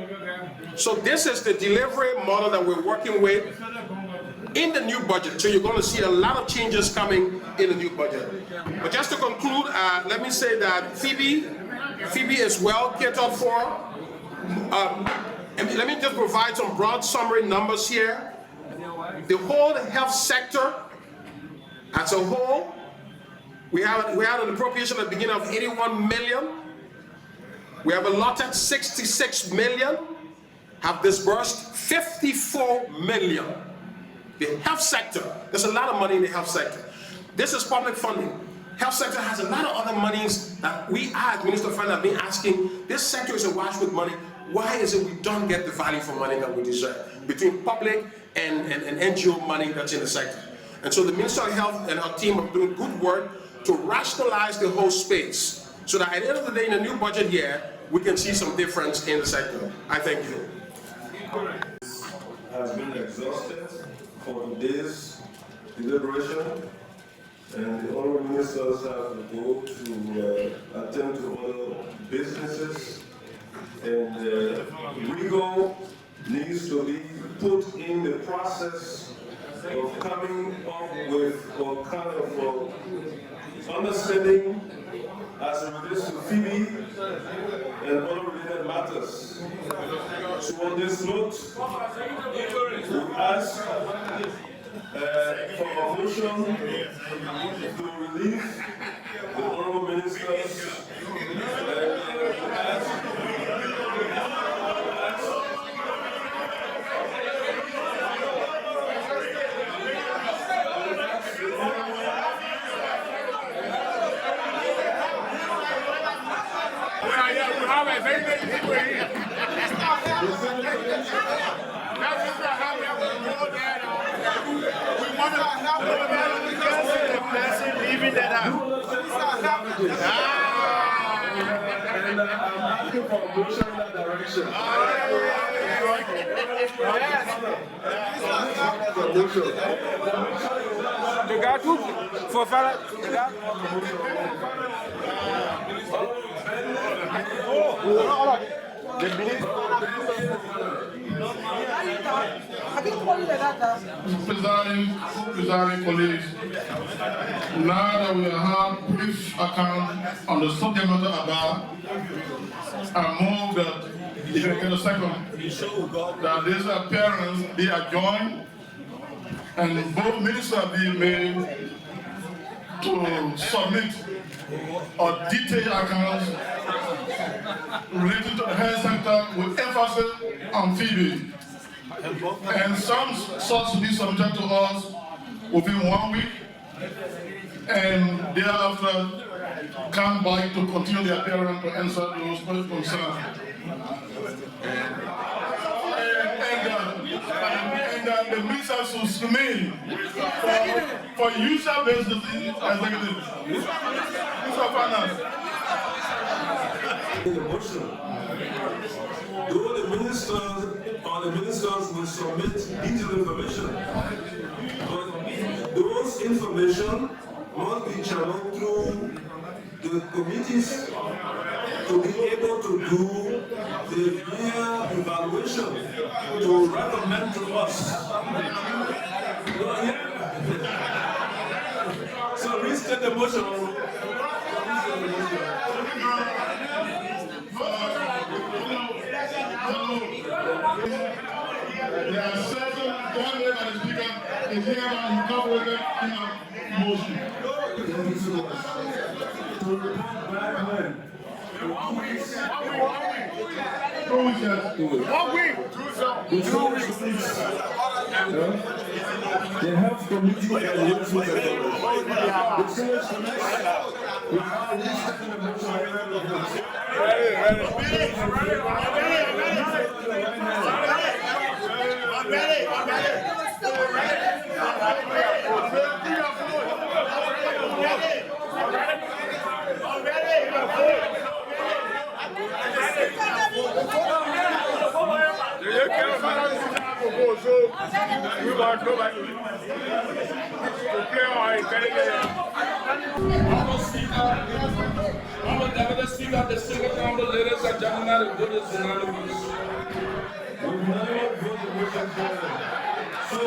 So this is the delivery model that we're working with in the new budget. So you're going to see a lot of changes coming in the new budget. But just to conclude, let me say that Phoebe is well catered for. And let me just provide some broad summary numbers here. The whole health sector as a whole, we had an appropriation at the beginning of 81 million. We have allotted 66 million, have disbursed 54 million. The health sector, there's a lot of money in the health sector. This is public funding. Health sector has a lot of other monies that we as Minister of Finance have been asking. This sector is awash with money. Why is it we don't get the value for money that we deserve between public and NGO money that's in the sector? And so the Minister of Health and our team are doing good work to rationalize the whole space so that at the end of the day in the new budget year, we can see some difference in the sector. I thank you. Has been exhausted for today's deliberation, and the honorable ministers have to go to attend to other businesses, and rigor needs to be put in the process of coming up with a kind of understanding as it relates to Phoebe and other related matters. So on this note, we ask for a motion to relieve the honorable ministers. Leaving that out. And I'm asking for a motion in that direction. The guy too for fella. The guy. The Presiding colleagues, now that we have brief account on the subject matter about, I move that, if you get a second, that this appearance be adjourned and both ministers be made to submit a detailed account related to the health sector with emphasis on Phoebe. And some sorts to be submitted to us within 1 week, and thereafter come back to continue the appearance to answer those concerns. And the ministers should remain for usual business executives. Mr. Finance. In the motion, though the ministers will submit detailed information, but those information must be channeled through the committees to be able to do the real evaluation to recommend to us. So restate the motion. There are certain one way that the speaker is hereby incorporated in a motion. To report back when? 2 weeks. 2 weeks, yes. 1 week. 2 weeks, please. The health committee and the health secretary. The senior semester, we have this second motion. We got nobody to play on it. I'm a deputy speaker of the Single Council, ladies and gentlemen, the vote is unanimous. So,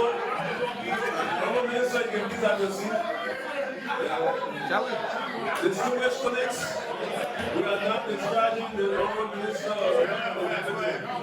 our minister, you can please have your seat. Distinguished colleagues, we are now discharging the honorable minister of